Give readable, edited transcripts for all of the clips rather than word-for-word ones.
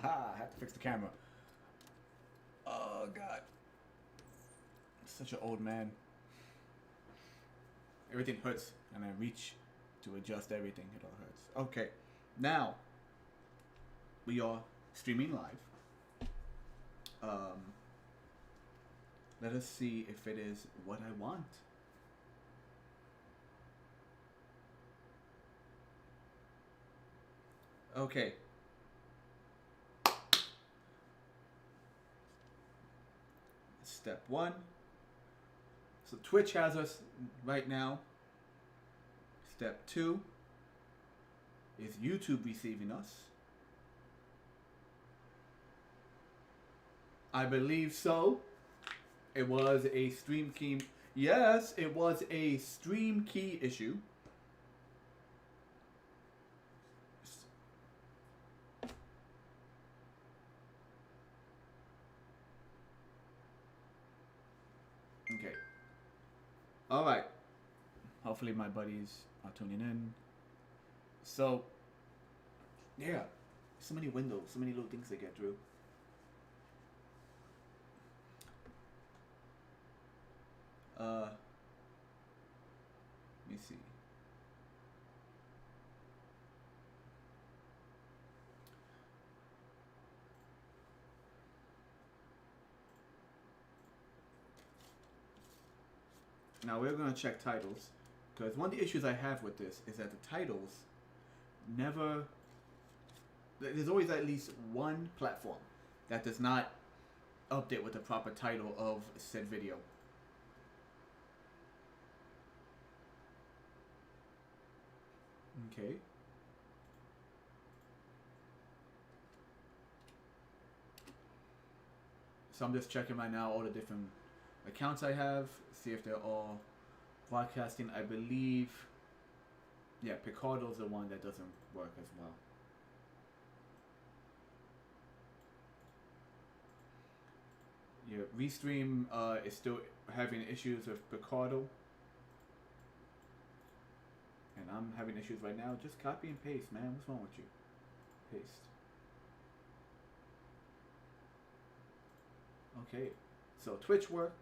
I have to fix the camera. Oh God, such an old man. Everything hurts, and I reach to adjust everything. It all hurts. Okay, now we are streaming live. Let us see if it is what I want. Okay. Step 1. So Twitch has us right now. Step 2 is YouTube receiving us. I believe so. It was a stream key. Yes, it was a stream key issue. Okay. Alright. Hopefully my buddies are tuning in. So, yeah. So many windows, so many little things to get through. Let me see. Now we're going to check titles, because one of the issues I have with this is that the titles never... There's always at least one platform that does not update with the proper title of said video. Okay. So I'm just checking right now all the different accounts I have, see if they're all broadcasting. I believe, yeah, Picardo's the one that doesn't work as well. Yeah, Restream is still having issues with Picardo. And I'm having issues right now. Just copy and paste, man. What's wrong with you? Paste. Okay, so Twitch works.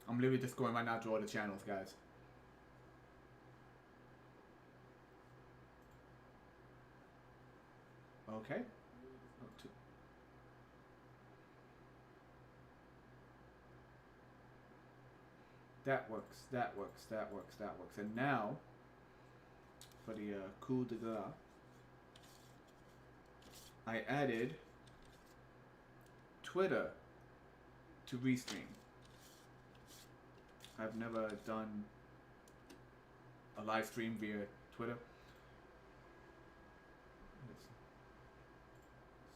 I'm literally just going right now to all the channels, guys. Okay. That works, that works, that works, that works. And now, for the coup de grace, I added Twitter to Restream. I've never done a live stream via Twitter.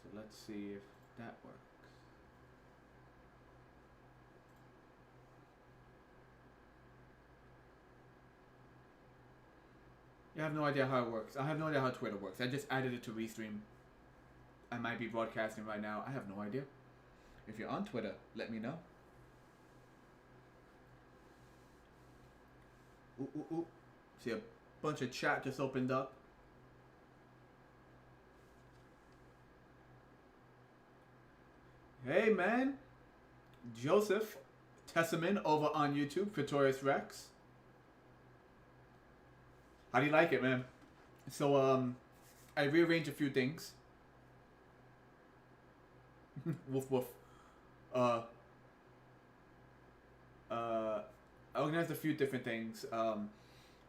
So let's see if that works. I have no idea how it works. I have no idea how Twitter works. I just added it to Restream. I might be broadcasting right now. I have no idea. If you're on Twitter, let me know. Ooh, ooh, ooh. See a bunch of chat just opened up. Hey, man. Joseph Tesserman over on YouTube, Pretorius Rex. How do you like it, man? So, I rearranged a few things. Woof, woof. I organized a few different things.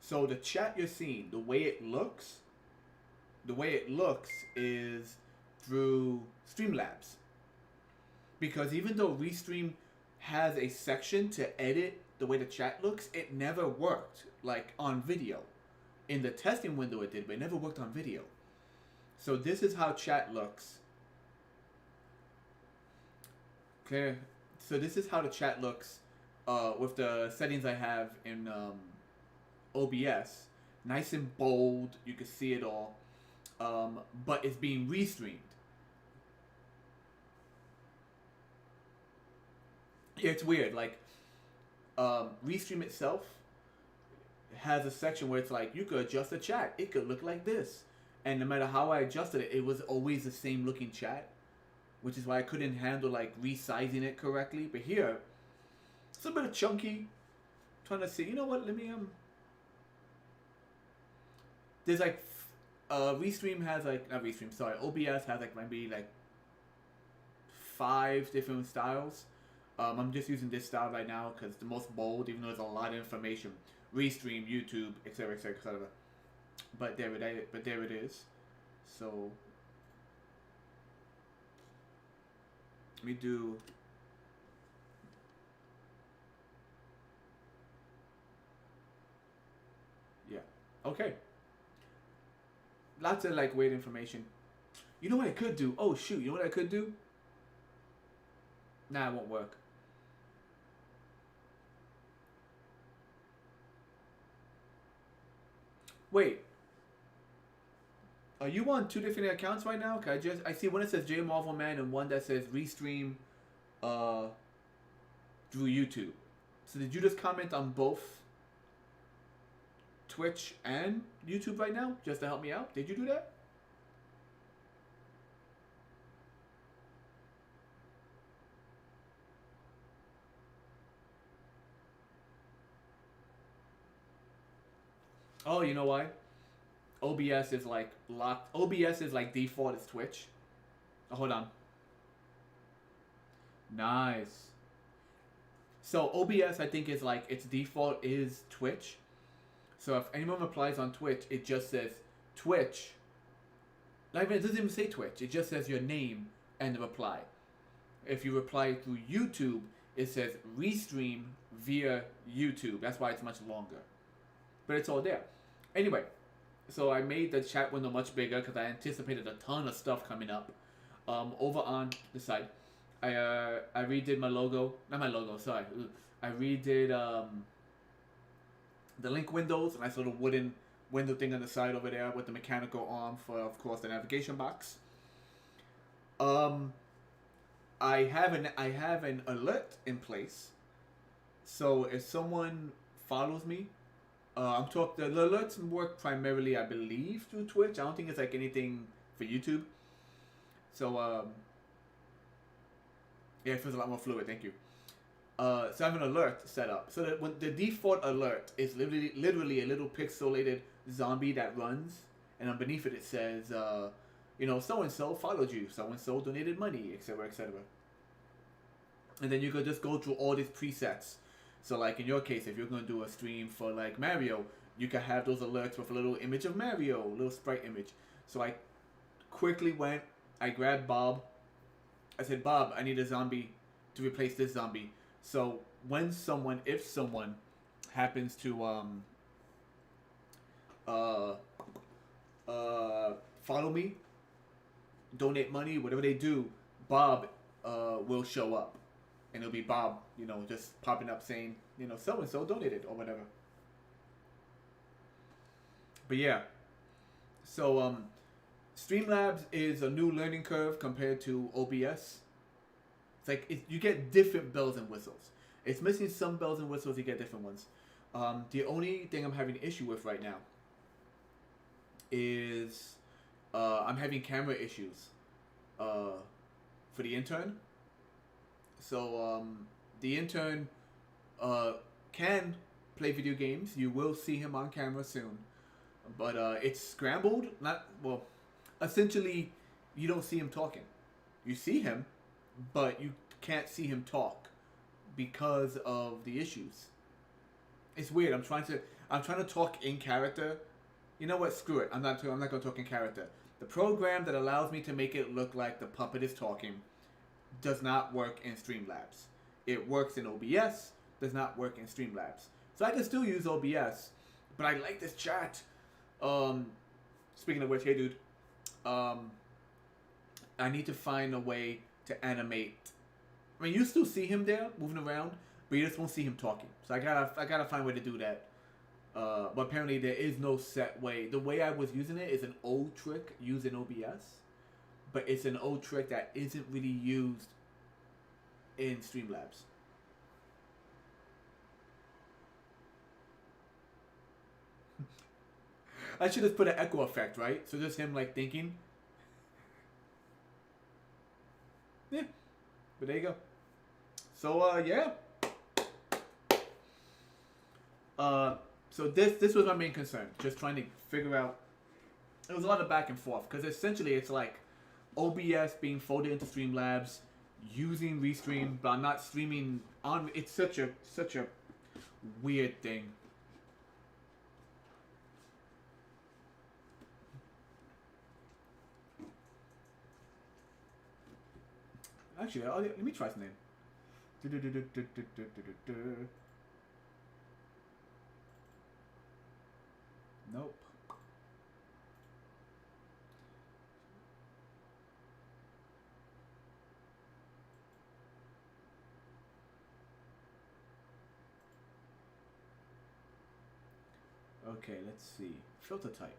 So the chat you're seeing, the way it looks is through StreamLabs. Because even though Restream has a section to edit the way the chat looks, it never worked, like, on video. In the testing window it did, but it never worked on video. So this is how chat looks. Okay, so this is how the chat looks with the settings I have in OBS. Nice and bold, you can see it all. But it's being restreamed. Yeah, it's weird. Like, Restream itself, has a section where it's like you could adjust the chat. It could look like this, and no matter how I adjusted it, it was always the same looking chat, which is why I couldn't handle like resizing it correctly. But here, it's a bit of chunky. Trying to see, you know what? Let me There's like, Restream has like not Restream. Sorry, OBS has like maybe like 5 different styles. I'm just using this style right now because it's the most bold, even though there's a lot of information. Restream, YouTube, etc., etc., etc. But there it is. So let me do. Yeah. Okay. Lots of like weird information. You know what I could do? Oh shoot! You know what I could do? Nah, it won't work. Wait. Are you on 2 different accounts right now? Cause I see one that says J Marvel Man and one that says Restream through YouTube. So did you just comment on both Twitch and YouTube right now just to help me out? Did you do that? Oh, you know why? OBS is like locked. OBS is like default is Twitch. Oh, hold on. Nice. So OBS I think is like its default is Twitch. So if anyone replies on Twitch, it just says Twitch. Not even, it doesn't even say Twitch. It just says your name and the reply. If you reply through YouTube, it says Restream via YouTube. That's why it's much longer. But it's all there. Anyway, so I made the chat window much bigger because I anticipated a ton of stuff coming up. Over on the side, I redid my logo. Not my logo, sorry. I redid the link windows, and I saw the wooden window thing on the side over there with the mechanical arm for, of course, the navigation box. I have an alert in place, so if someone follows me, the alerts work primarily, I believe, through Twitch. I don't think it's like anything for YouTube. So yeah, it feels a lot more fluid. Thank you. So I have an alert set up. So that when the default alert is literally a little pixelated zombie that runs, and underneath it says, so and so followed you, so and so donated money, etc., etc. And then you could just go through all these presets. So like in your case, if you're gonna do a stream for like Mario, you can have those alerts with a little image of Mario, a little sprite image. So I quickly I grabbed Bob. I said, Bob, I need a zombie to replace this zombie. So if someone happens to follow me, donate money, whatever they do, Bob will show up, and it'll be Bob, just popping up saying, so and so donated or whatever. But yeah, so StreamLabs is a new learning curve compared to OBS. It's like you get different bells and whistles. It's missing some bells and whistles. You get different ones. The only thing I'm having an issue with right now is I'm having camera issues for the intern. So the intern can play video games. You will see him on camera soon, but it's scrambled. Essentially, you don't see him talking. You see him, but you can't see him talk because of the issues. It's weird. I'm trying to talk in character. You know what? Screw it. I'm not going to talk in character. The program that allows me to make it look like the puppet is talking does not work in StreamLabs. It works in OBS, does not work in StreamLabs. So I can still use OBS, but I like this chat. Speaking of which, hey dude, I need to find a way to animate. I mean, you still see him there moving around, but you just won't see him talking. So I gotta find a way to do that. But apparently there is no set way. The way I was using it is an old trick using OBS, but it's an old trick that isn't really used in StreamLabs. I should have put an echo effect, right? So just him like thinking. Yeah, but there you go. So yeah. So this was my main concern, just trying to figure out. It was a lot of back and forth because essentially it's like OBS being folded into StreamLabs, using Restream, but I'm not streaming on. It's such a weird thing. Actually, let me try something. Nope. Okay, let's see. Filter type.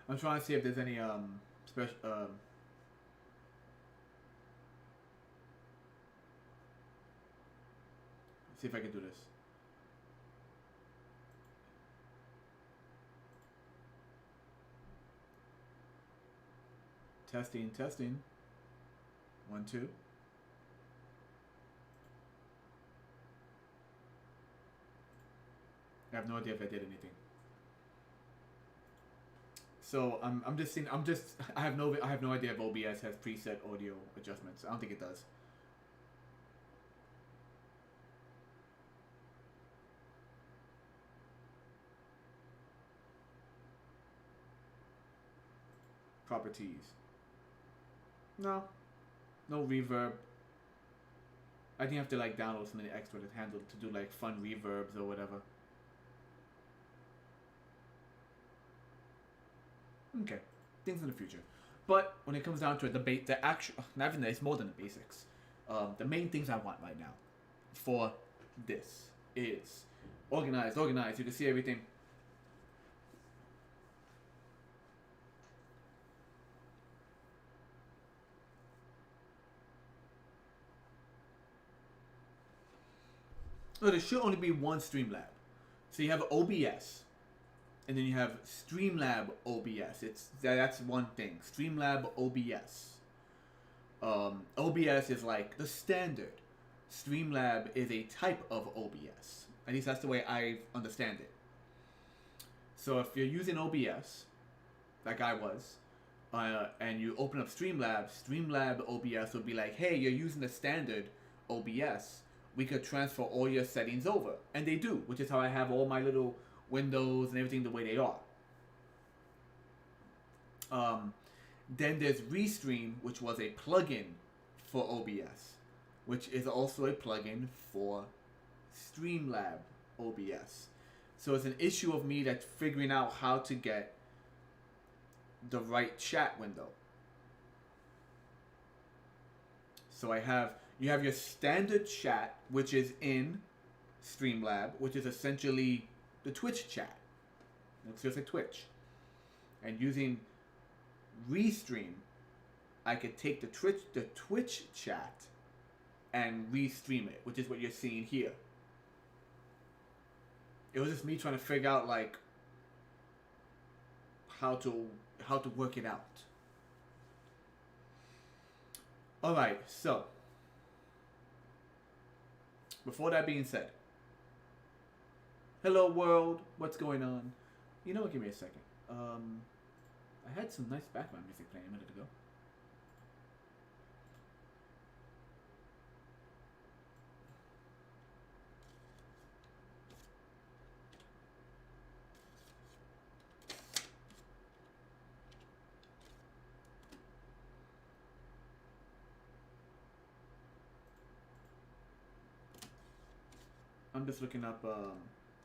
I'm trying to see if there's any special see if I can do this. Testing, testing. 1, 2. I have no idea if I did anything. So I'm just seeing. I have no idea if OBS has preset audio adjustments. I don't think it does. Properties. No reverb. I think I have to like download something extra to handle to do like fun reverbs or whatever. Okay, things in the future. But when it comes down to it, the actual, not even that, it's more than the basics. The main things I want right now for this is organized. You can see everything. No, there should only be one Streamlab. So you have OBS, and then you have StreamLab OBS. That's one thing. StreamLab OBS. OBS is like the standard. StreamLab is a type of OBS. At least that's the way I understand it. So if you're using OBS, like I was, and you open up StreamLab OBS will be like, hey, you're using the standard OBS. We could transfer all your settings over. And they do, which is how I have all my little windows and everything the way they are. Then there's Restream, which was a plugin for OBS, which is also a plugin for StreamLab OBS. So it's an issue of me that's figuring out how to get the right chat window. So you have your standard chat, which is in StreamLab, which is essentially the Twitch chat. It's just like Twitch. And using Restream, I could take the Twitch chat and restream it, which is what you're seeing here. It was just me trying to figure out like how to work it out. All right, so before that being said, hello world, what's going on? You know what? Give me a second. I had some nice background music playing a minute ago. I'm just looking up.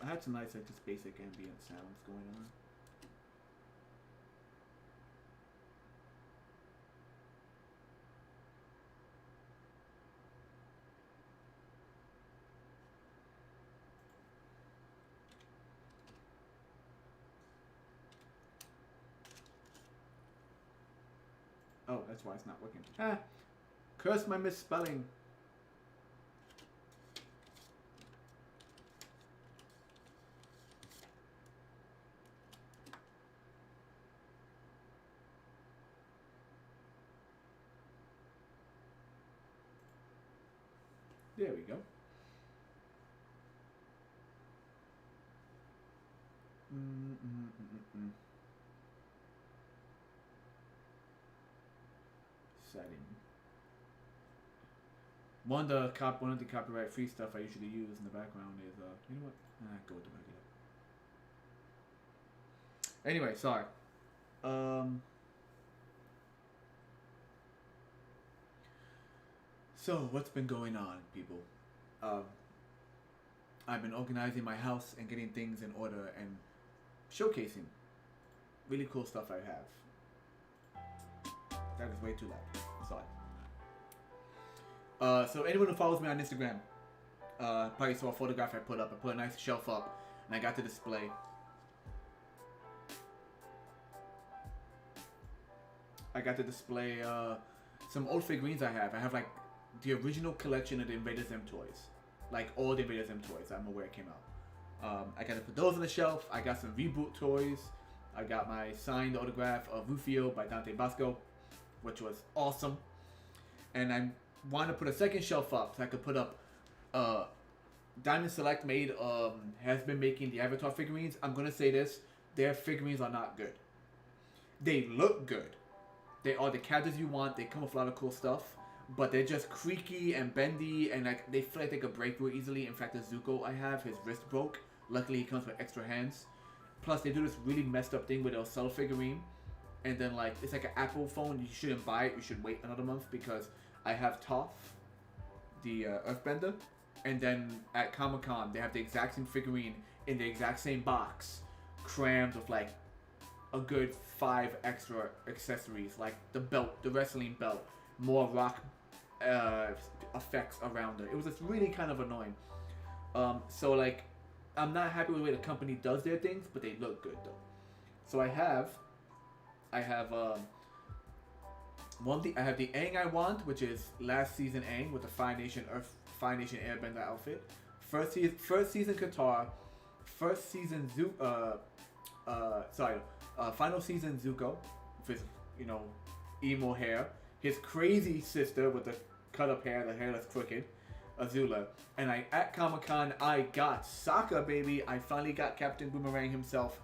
I had some nice, like, just basic ambient sounds going on. Oh, that's why it's not working. Ah, curse my misspelling. There we go. Setting. One of the copyright free stuff I usually use in the background is you know what? Go with the regular. Anyway, sorry. So what's been going on, people? I've been organizing my house and getting things in order and showcasing really cool stuff I have. That is way too loud. Sorry. So anyone who follows me on Instagram probably saw a photograph I put up. I put a nice shelf up and I got to display some old figurines I have. I have like the original collection of the Invaders Zim toys. Like all the Invaders Zim toys. I don't know where it came out. I got to put those on the shelf. I got some Reboot toys. I got my signed autograph of Rufio by Dante Bosco, which was awesome. And I want to put a second shelf up so I could put up Diamond Select has been making the Avatar figurines. I'm going to say this. Their figurines are not good. They look good. They are the characters you want. They come with a lot of cool stuff. But they're just creaky and bendy, and like they feel like they could break through easily. In fact, the Zuko I have, his wrist broke. Luckily, he comes with extra hands. Plus, they do this really messed up thing where they'll sell a figurine, and then like it's like an Apple phone. You shouldn't buy it. You should wait another month because I have Toph, the Earthbender, and then at Comic-Con they have the exact same figurine in the exact same box, crammed with like a good 5 extra accessories, like the belt, the wrestling belt, more rock effects around it. It was just really kind of annoying. So like, I'm not happy with the way the company does their things, but they look good though. So I have the Aang I want, which is last season Aang with the Fire Nation Airbender outfit. First season Katara, final season Zuko, with his emo hair. His crazy sister with the cut up hair, the hair that's crooked, Azula. And at Comic-Con, I got Sokka, baby. I finally got Captain Boomerang himself.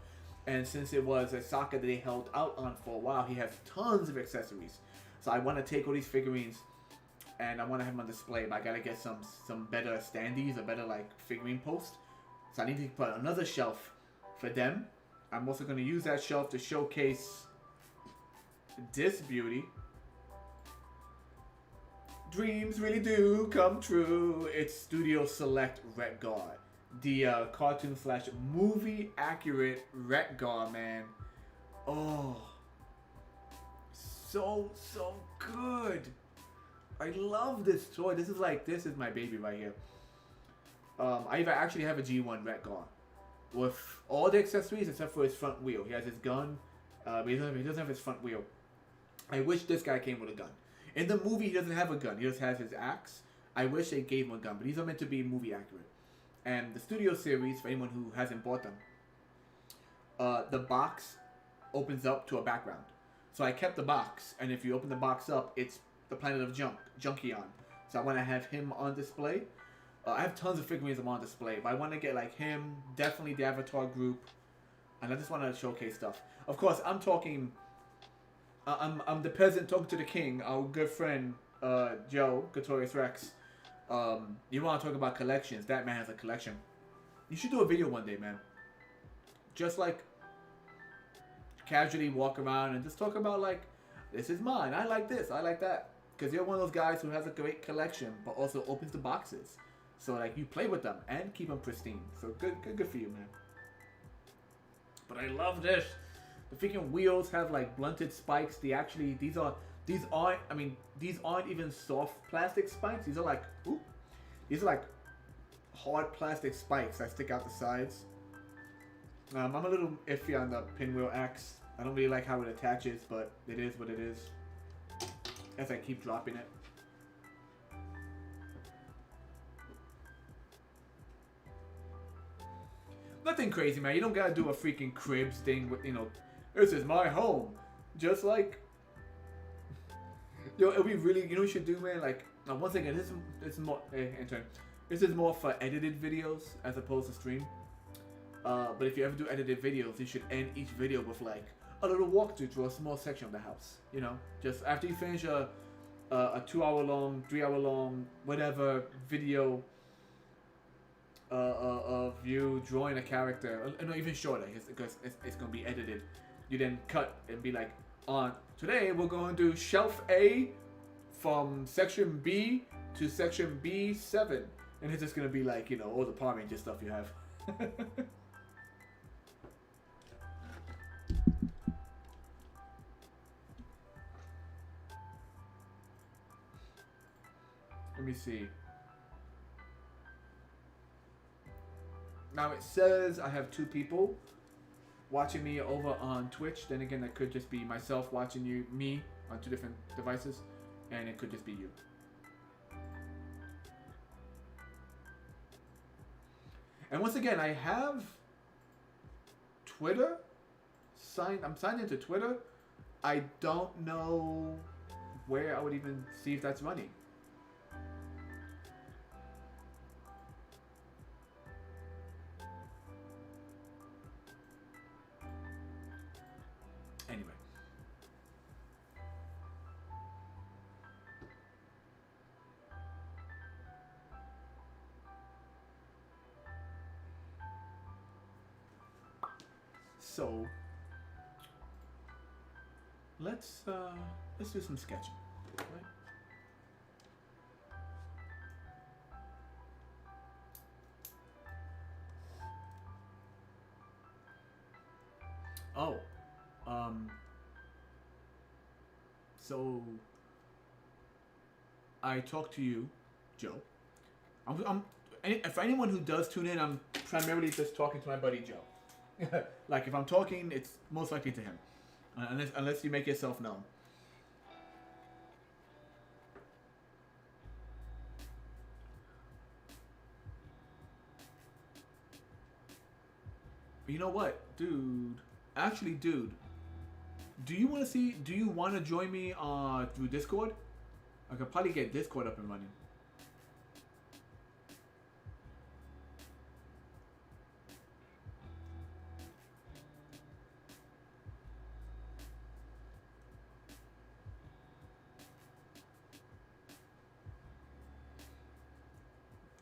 And since it was a Sokka that they held out on for a while, he has tons of accessories. So I want to take all these figurines and I want to have them on display. But I got to get some better standees, a better like figurine post. So I need to put another shelf for them. I'm also going to use that shelf to showcase this beauty. Dreams really do come true. It's Studio Select Retgar. The cartoon/movie accurate Retgar, man. Oh, so good. I love this toy. This is my baby right here. I actually have a G1 Retgar with all the accessories except for his front wheel. He has his gun, but he doesn't have his front wheel. I wish this guy came with a gun. In the movie, he doesn't have a gun. He just has his axe. I wish they gave him a gun, but these are meant to be movie accurate. And the Studio Series, for anyone who hasn't bought them, the box opens up to a background. So I kept the box, and if you open the box up, it's the planet of Junkion. So I want to have him on display. I have tons of figurines I'm on display, but I want to get like him, definitely the Avatar group, and I just want to showcase stuff. Of course, I'm talking. I'm the peasant talking to the king, our good friend Joe, Katorius Rex. You want to talk about collections? That man has a collection. You should do a video one day, man. Just like casually walk around and just talk about like, this is mine. I like this. I like that. Because you're one of those guys who has a great collection, but also opens the boxes. So like you play with them and keep them pristine. So good for you, man. But I love this. The freaking wheels have like blunted spikes. These aren't even soft plastic spikes. These are like hard plastic spikes that stick out the sides. I'm a little iffy on the pinwheel axe. I don't really like how it attaches, but it is what it is. As I keep dropping it. Nothing crazy, man. You don't gotta do a freaking cribs thing with, this is my home. Just like, it'll be really, what you should do, man? Like, Now, once again, this is more intern. This is more for edited videos as opposed to stream. But if you ever do edited videos, you should end each video with like a little walkthrough through a small section of the house. You know, just after you finish a 2-hour long, 3-hour long, whatever video of you drawing a character, no, even shorter, because it's gonna be edited. You then cut and be like, on today we're going to do shelf A from section B to section B7, and it's just gonna be like, you know, all the Power Ranger stuff you have. Let me see. Now it says I have 2 people watching me over on Twitch. Then again, that could just be myself watching me on 2 different devices, and it could just be you. And once again, I have Twitter signed. I'm signed into Twitter. I don't know where I would even see if that's running. Anyway. So let's do some sketching, right? Oh, so I talked to you, Joe. For anyone who does tune in, I'm primarily just talking to my buddy Joe. Like if I'm talking, it's most likely to him, unless you make yourself known. But you know what, dude? Actually, dude, do you want to join me through Discord? I could probably get Discord up and running.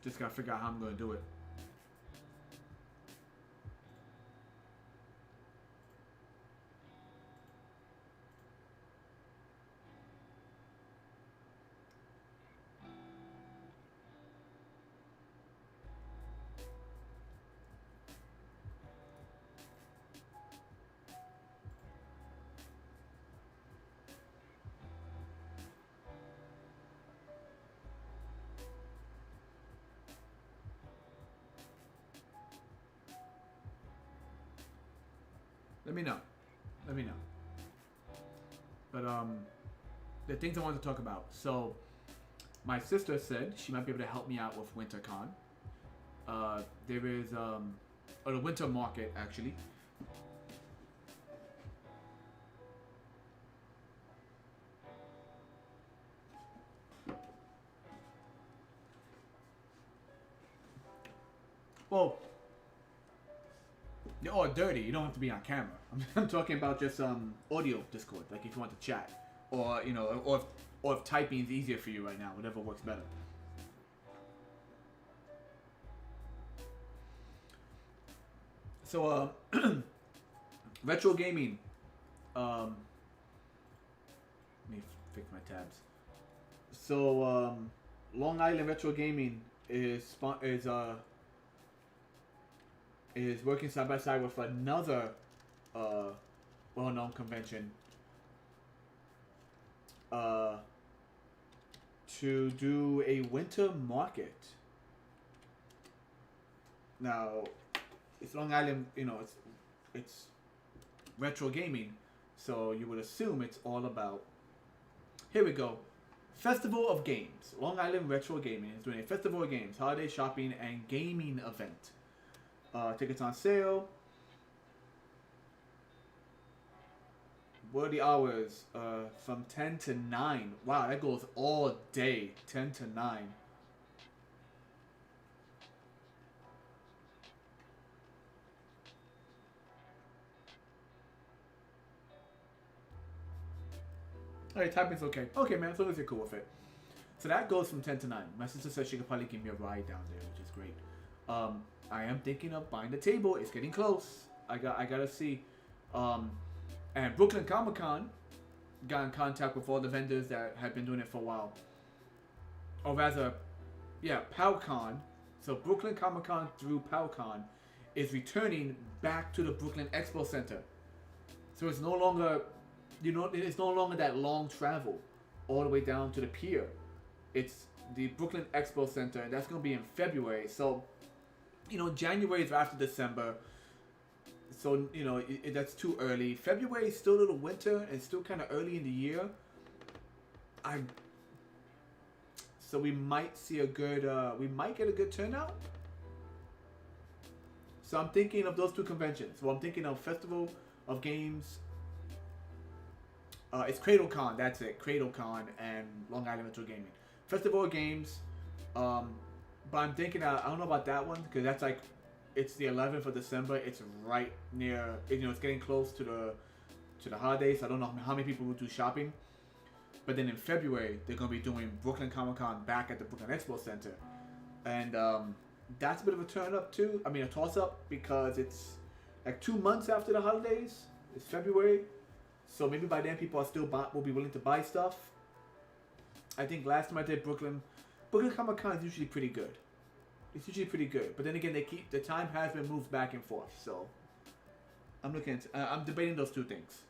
Just gotta figure out how I'm gonna do it. Let me know. But the things I wanted to talk about. So my sister said she might be able to help me out with WinterCon. There is or the winter market actually. Well, or dirty. You don't have to be on camera. I'm talking about just audio Discord, like if you want to chat, or you know, or if typing is easier for you right now, whatever works better. So retro gaming. Let me fix my tabs. So Long Island Retro Gaming is working side by side with another well-known convention to do a winter market. Now, it's Long Island, you know, it's retro gaming, so you would assume it's all about. Here we go. Festival of Games. Long Island Retro Gaming is doing a Festival of Games, holiday shopping and gaming event. Tickets on sale. What are the hours? From 10 to 9. Wow, that goes all day. 10 to 9. Alright, typing's okay. Okay, man, as long as you're cool with it. So that goes from 10 to 9. My sister said she could probably give me a ride down there, which is great. I am thinking of buying the table. It's getting close. I gotta see. And Brooklyn Comic Con got in contact with all the vendors that have been doing it for a while. Or rather, yeah, PowCon. So Brooklyn Comic Con through PowCon is returning back to the Brooklyn Expo Center. So it's no longer, it's no longer that long travel all the way down to the pier. It's the Brooklyn Expo Center, and that's going to be in February. So, January is after December. So, that's too early. February is still a little winter, and it's still kind of early in the year. So we might see we might get a good turnout. So I'm thinking of those two conventions. So I'm thinking of Festival of Games. It's CradleCon, that's it. CradleCon and Long Island Retro Gaming. Festival of Games. But I'm thinking, I don't know about that one, because that's like, it's the 11th of December. It's right near, it's getting close to the holidays. So I don't know how many people will do shopping. But then in February, they're going to be doing Brooklyn Comic Con back at the Brooklyn Expo Center. And that's a bit of a turn up too. I mean, a toss up, because it's like 2 months after the holidays. It's February. So maybe by then people will be willing to buy stuff. I think last time I did Brooklyn Comic Con is usually pretty good. It's usually pretty good. But then again, the time has been moved back and forth. So I'm debating those two things.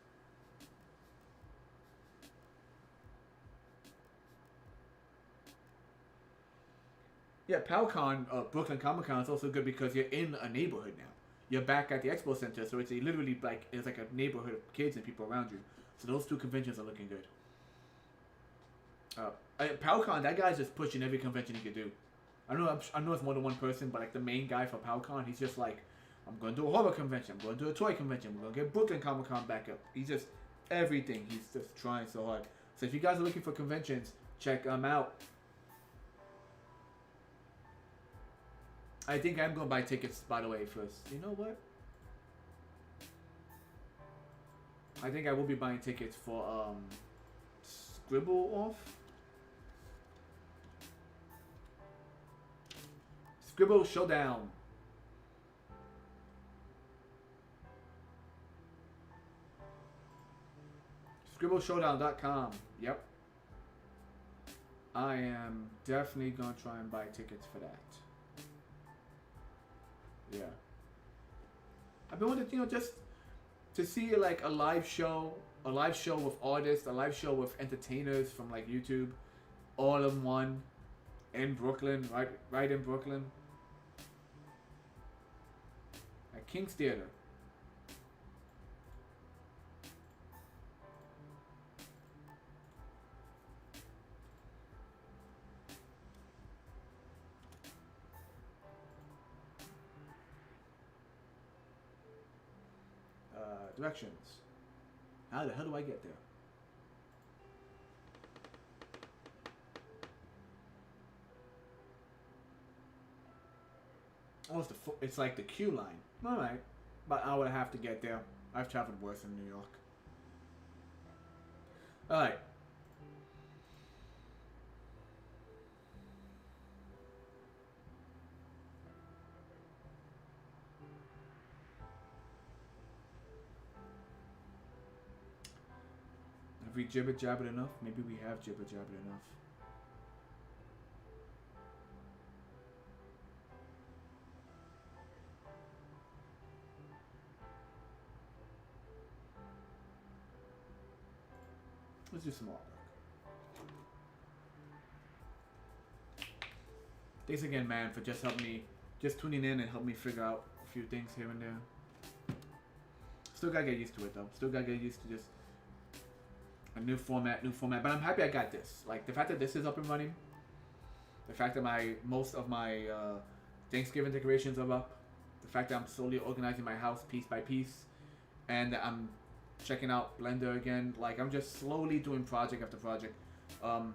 Yeah, PowCon, Brooklyn Comic Con is also good because you're in a neighborhood now. You're back at the Expo Center, so it's literally like a neighborhood of kids and people around you. So those two conventions are looking good. PowCon, that guy's just pushing every convention he could do. I know it's more than one person, but like the main guy for PowCon, he's just like, I'm going to do a horror convention, I'm going to do a toy convention, we're going to get Brooklyn Comic Con back up. He's just everything. He's just trying so hard. So if you guys are looking for conventions, check them out. I think I'm going to buy tickets, by the way, first. You know what? I think I will be buying tickets for Scribble Off. Scribble Showdown. ScribbleShowdown.com. Yep. I am definitely going to try and buy tickets for that. Yeah. I've been wanting, just to see like a live show with artists, a live show with entertainers from like YouTube, all in one, in Brooklyn, right in Brooklyn, at King's Theater. Directions. How the hell do I get there? Oh, it's like the queue line. All right, about an hour and a half to get there. I've traveled worse in New York. All right. Have we jibber jabbered enough? Maybe we have jibber jabbered enough. Let's do some artwork. Thanks again, man, for just helping me, just tuning in and help me figure out a few things here and there. Still gotta get used to it though. Still gotta get used to just a new format. But I'm happy I got this. Like the fact that this is up and running, the fact that most of my Thanksgiving decorations are up, the fact that I'm slowly organizing my house piece by piece, and that I'm checking out Blender again. Like, I'm just slowly doing project after project. And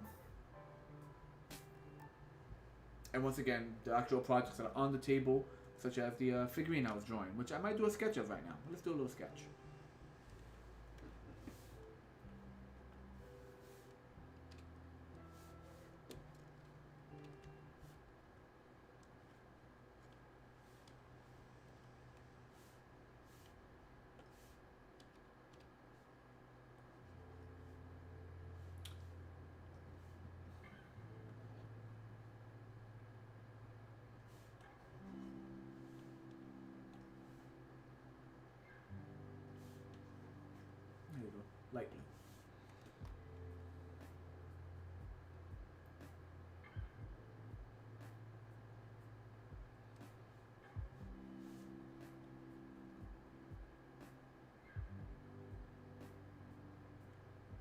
once again, the actual projects that are on the table, such as the figurine I was drawing, which I might do a sketch of right now. Let's do a little sketch. There you go, lightly.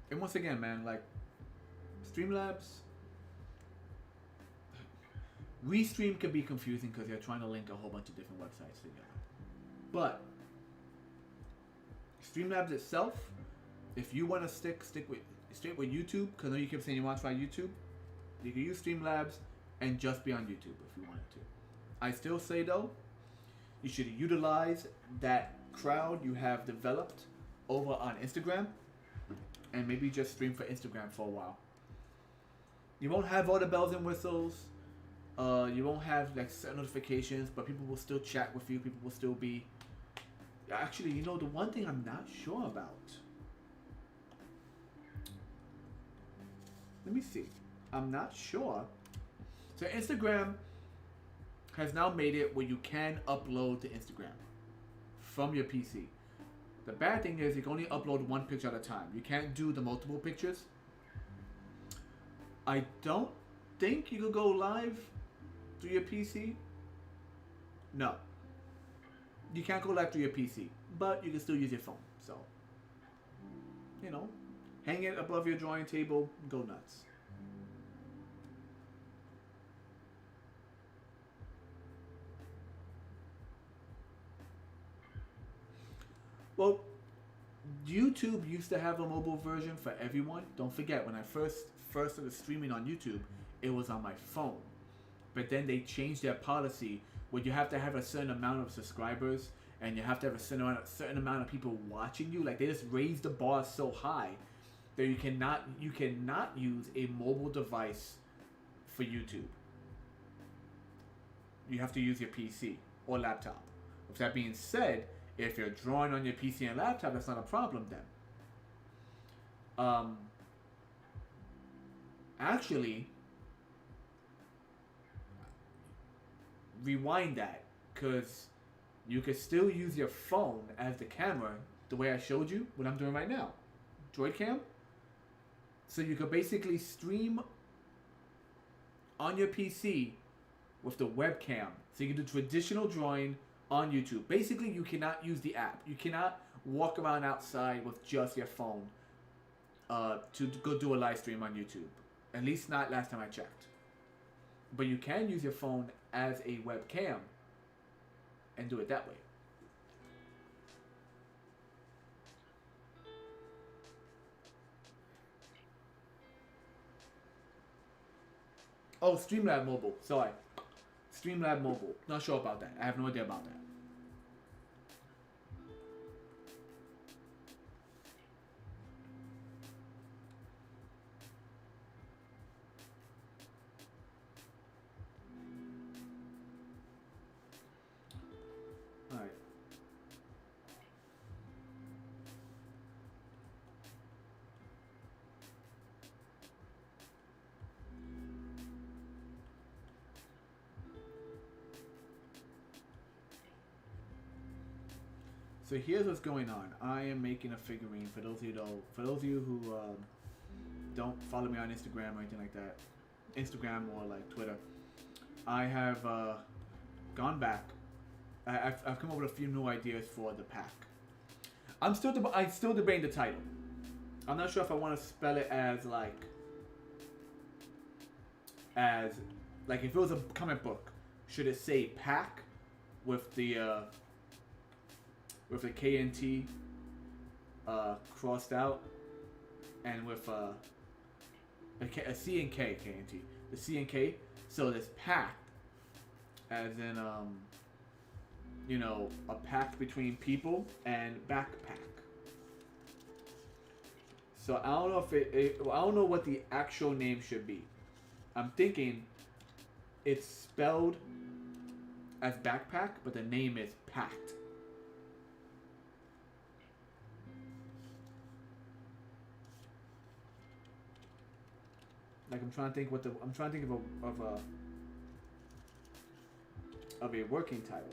And once again, man, like, StreamLabs, Restream can be confusing because you're trying to link a whole bunch of different websites together. But StreamLabs itself, if you want to stick with straight with YouTube, because I know you keep saying you want to try YouTube, you can use StreamLabs and just be on YouTube if you wanted to. I still say though, you should utilize that crowd you have developed over on Instagram, and maybe just stream for Instagram for a while. You won't have all the bells and whistles. You won't have like certain notifications, but people will still chat with you. People will still be. Actually, you know, the one thing I'm not sure about. Let me see. I'm not sure. So Instagram has now made it where you can upload to Instagram from your PC. The bad thing is you can only upload one picture at a time. You can't do the multiple pictures. I don't think you could go live through your PC. No. You can't go live through your PC, but you can still use your phone. So, you know, hang it above your drawing table, go nuts. Well, YouTube used to have a mobile version for everyone. Don't forget, when I first started streaming on YouTube, it was on my phone. But then they changed their policy where you have to have a certain amount of subscribers and you have to have a certain amount of people watching you. Like, they just raised the bar so high that you cannot use a mobile device for YouTube. You have to use your PC or laptop. With that being said, if you're drawing on your PC and laptop, that's not a problem then. Actually, rewind that, because you could still use your phone as the camera the way I showed you, what I'm doing right now. Droid cam. So you could basically stream on your PC with the webcam. So you can do traditional drawing on YouTube. Basically, you cannot use the app. You cannot walk around outside with just your phone to go do a live stream on YouTube. At least not last time I checked. But you can use your phone as a webcam and do it that way. Oh, StreamLabs mobile. Sorry. StreamLabs mobile. Not sure about that. I have no idea about that. Alright. So here's what's going on. I am making a figurine. For those of you who don't follow me on Instagram or anything like that, Instagram or like Twitter, I have gone back. I've come up with a few new ideas for the pack. I'm still debating the title. I'm not sure if I want to spell it as like if it was a comic book, should it say pack with the KNT crossed out, and with a C and K, K and T. The C and K. So this pact, as in you know, a pact between people and backpack. So I don't know if I don't know what the actual name should be. I'm thinking it's spelled as backpack, but the name is pact. Like I'm trying to think of a working title.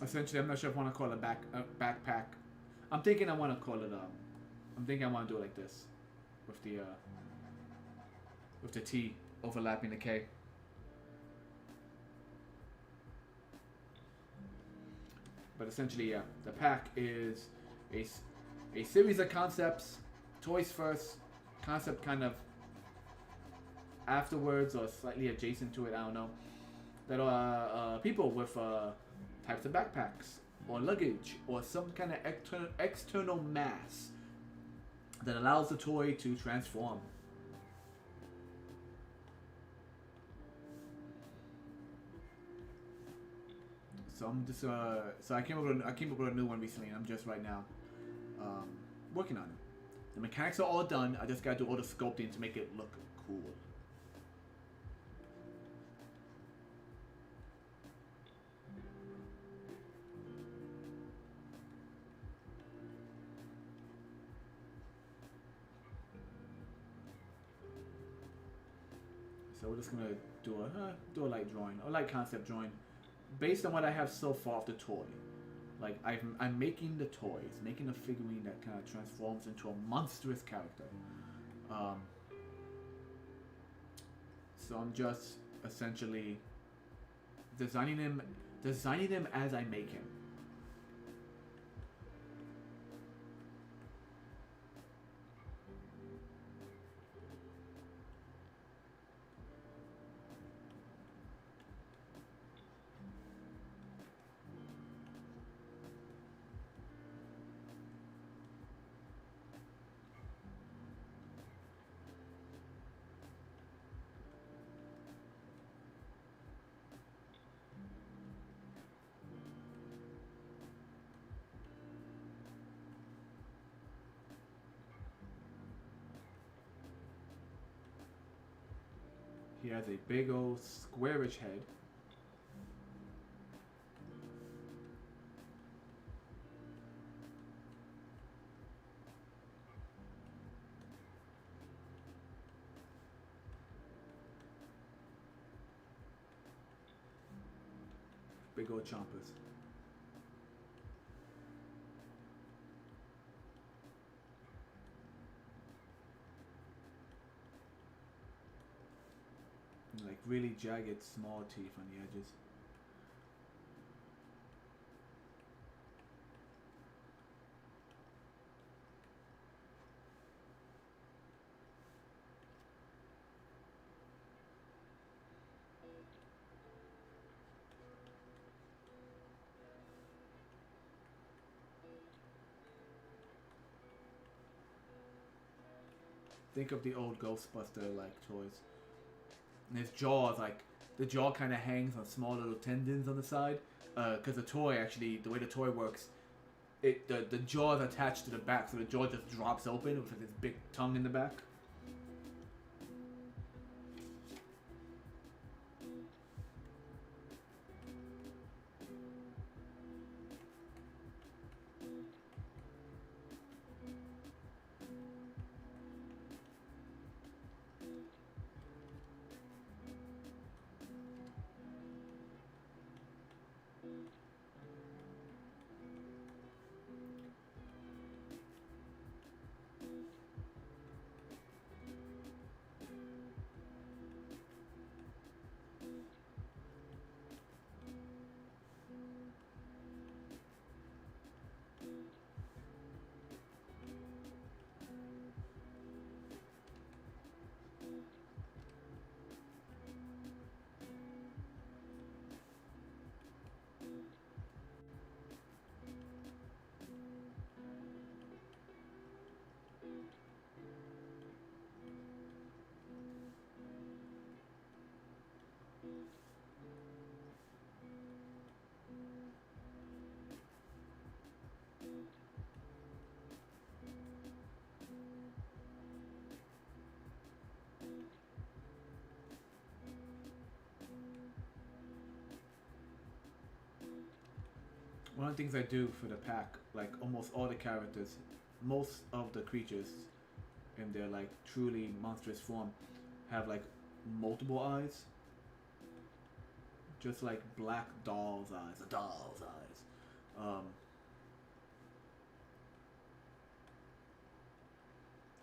Essentially, I'm not sure if I want to call it backpack. I'm thinking I want to call it I'm thinking I want to do it like this, with the T overlapping the K. But essentially, yeah, the pack is a series of concepts, toys first, concept kind of afterwards or slightly adjacent to it. I don't know. That are people with types of backpacks or luggage or some kind of external mass that allows the toy to transform. So I'm just so I came up with a new one recently, and I'm just right now working on it. The mechanics are all done. I just gotta do all the sculpting to make it look cool. So we're just gonna do a light drawing, a light concept drawing, based on what I have so far of the toy. Like I'm making the toys, making a figurine that kind of transforms into a monstrous character. So I'm just essentially designing him as I make him. He has a big old squarish head. Big old chompers. Like really jagged small teeth on the edges. Think of the old Ghostbuster like toys. And his jaws, like the jaw kind of hangs on small little tendons on the side. Because the toy actually, the way the toy works, the jaw is attached to the back, so the jaw just drops open with this big tongue in the back. One of the things I do for the pack, like almost all the characters, most of the creatures in their like truly monstrous form have like multiple eyes. Just like black doll's eyes, a doll's eyes.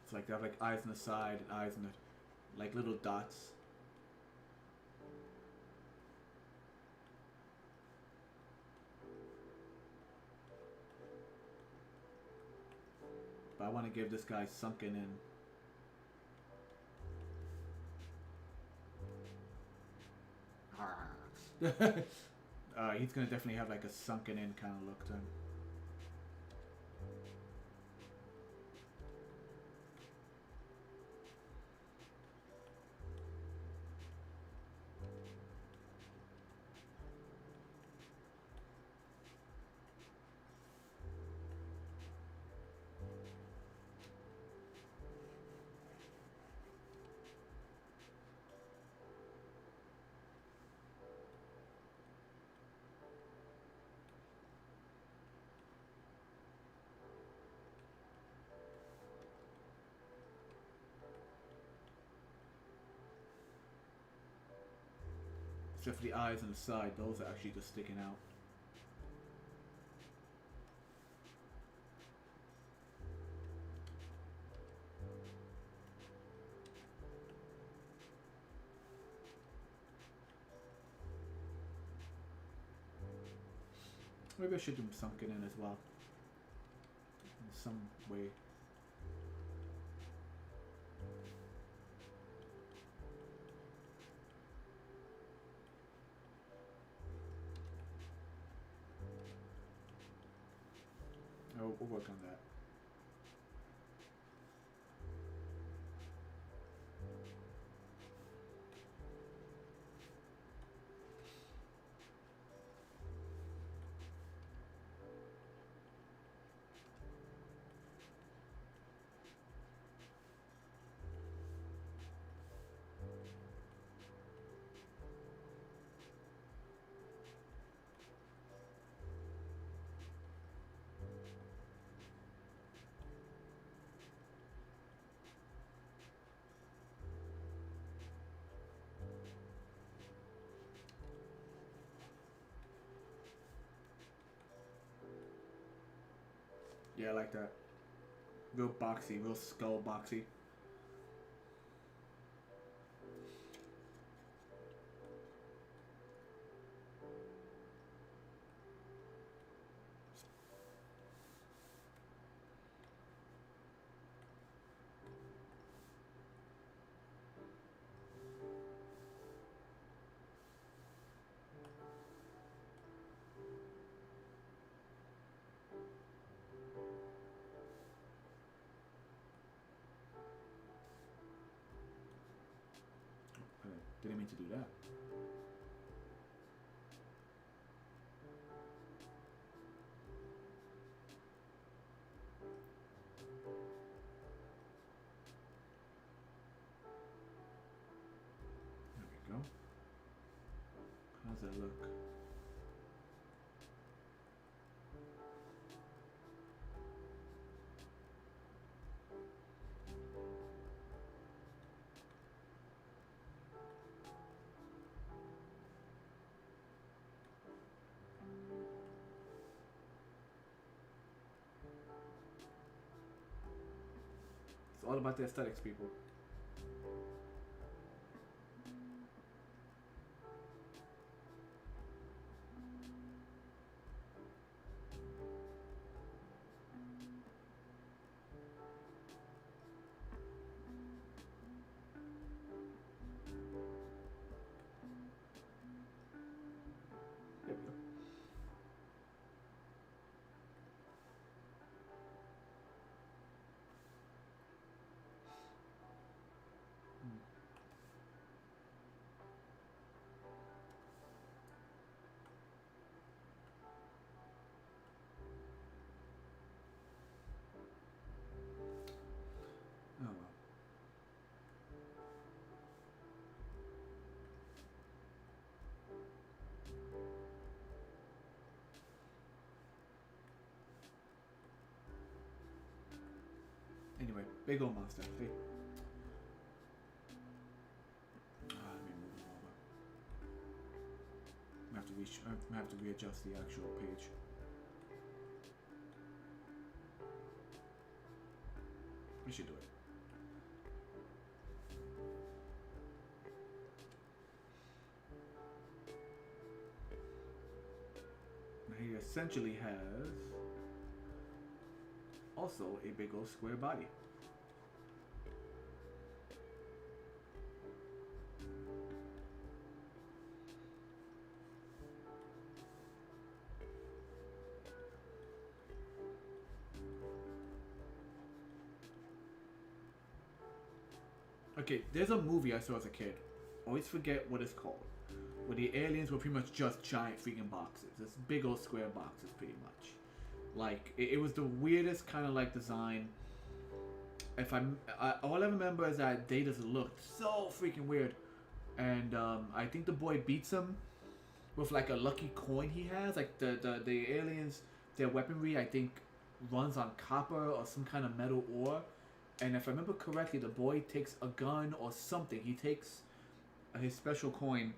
It's like they have like eyes on the side and eyes on the like little dots. But I want to give this guy sunken in. He's gonna definitely have like a sunken in kind of look to him. Except for the eyes on the side, those are actually just sticking out. Maybe I should do sunken in as well. In some way. Oh, we'll work on that. Yeah, I like that. Real boxy, real skull boxy. Didn't mean to do that. There we go. How's that look? It's all about the aesthetics, people. There we go. Anyway, big old monster. Hey. Let me move it over. I have to readjust the actual page. We should do it. Now he essentially has also a big old square body. Okay, there's a movie I saw as a kid. Always forget what it's called. Where the aliens were pretty much just giant freaking boxes. This big old square boxes, pretty much. Like, it was the weirdest kind of like design. All I remember is that they just looked so freaking weird. And I think the boy beats him with like a lucky coin he has. Like the aliens, their weaponry, I think, runs on copper or some kind of metal ore. And if I remember correctly, the boy takes a gun or something. He takes his special coin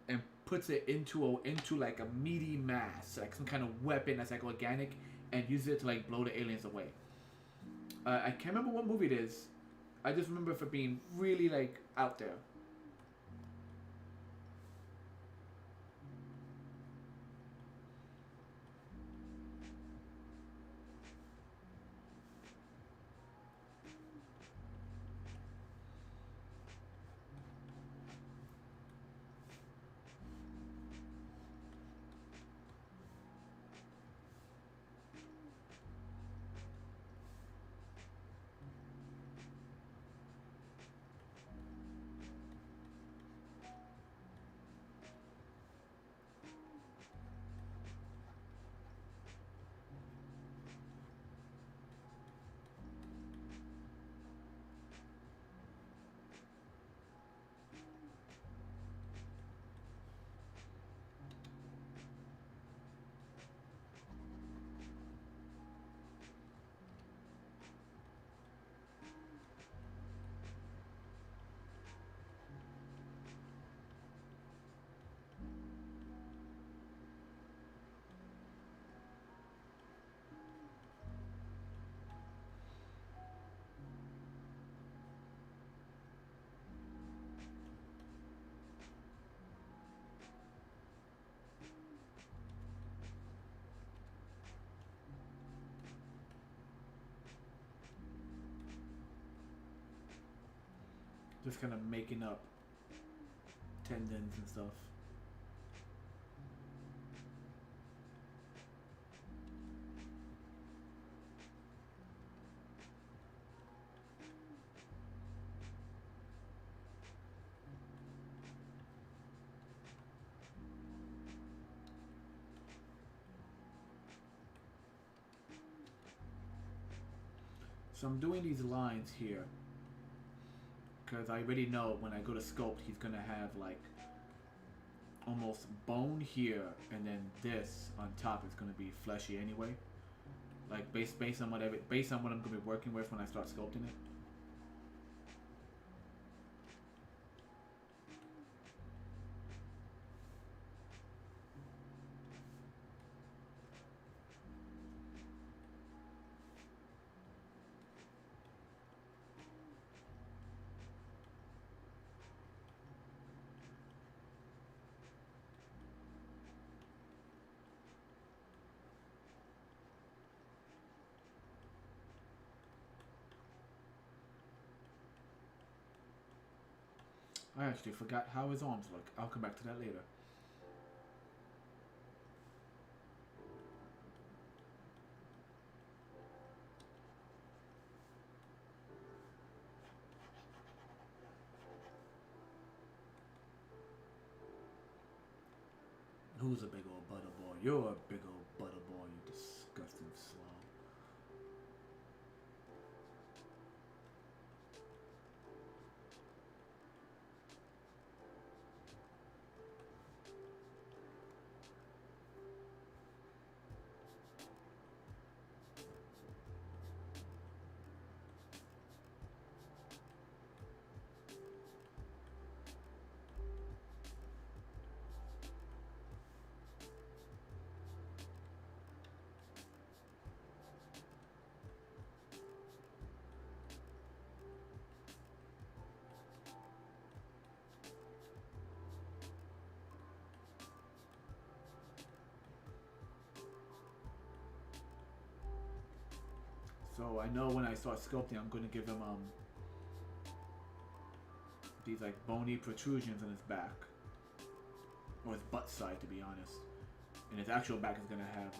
and puts it into like a meaty mass, like some kind of weapon that's like organic, and uses it to like blow the aliens away. I can't remember what movie it is. I just remember it being really like out there. Just kind of making up tendons and stuff. So I'm doing these lines here because I already know when I go to sculpt, he's gonna have like almost bone here, and then this on top is gonna be fleshy anyway. Like based on what I'm gonna be working with when I start sculpting it. I actually forgot how his arms look. I'll come back to that later. Who's a big old butter boy? You're a big old butter boy, you disgusting slob. So I know when I start sculpting, I'm gonna give him these like bony protrusions on his back, or his butt side, to be honest. And his actual back is gonna have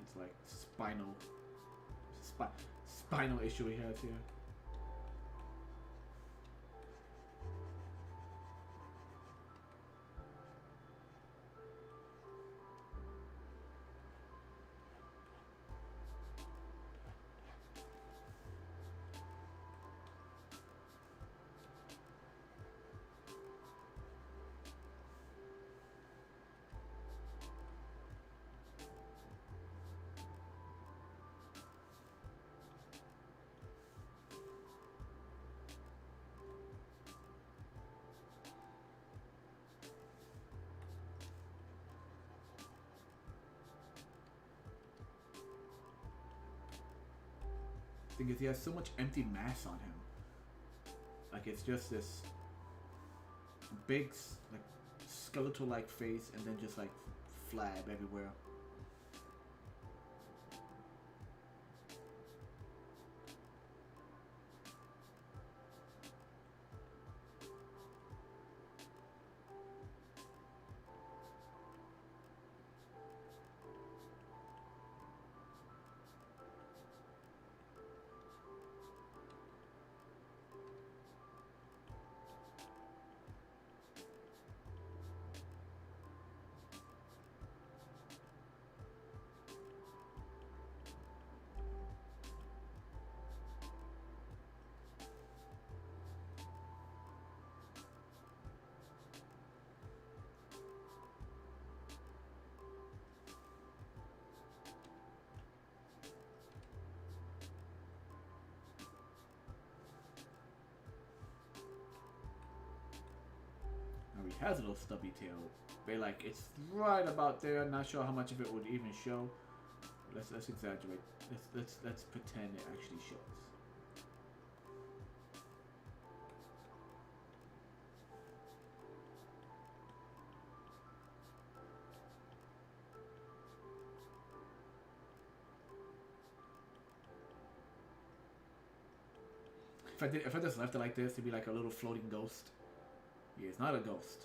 it's like spinal issue he has here. Thing is, he has so much empty mass on him. Like, it's just this big, like, skeletal-like face, and then just like flab everywhere. He has a little stubby tail, but like it's right about there. Not sure how much of it would even show. Let's exaggerate. Let's pretend it actually shows. If I just left it like this, it'd be like a little floating ghost. Yeah, it's not a ghost.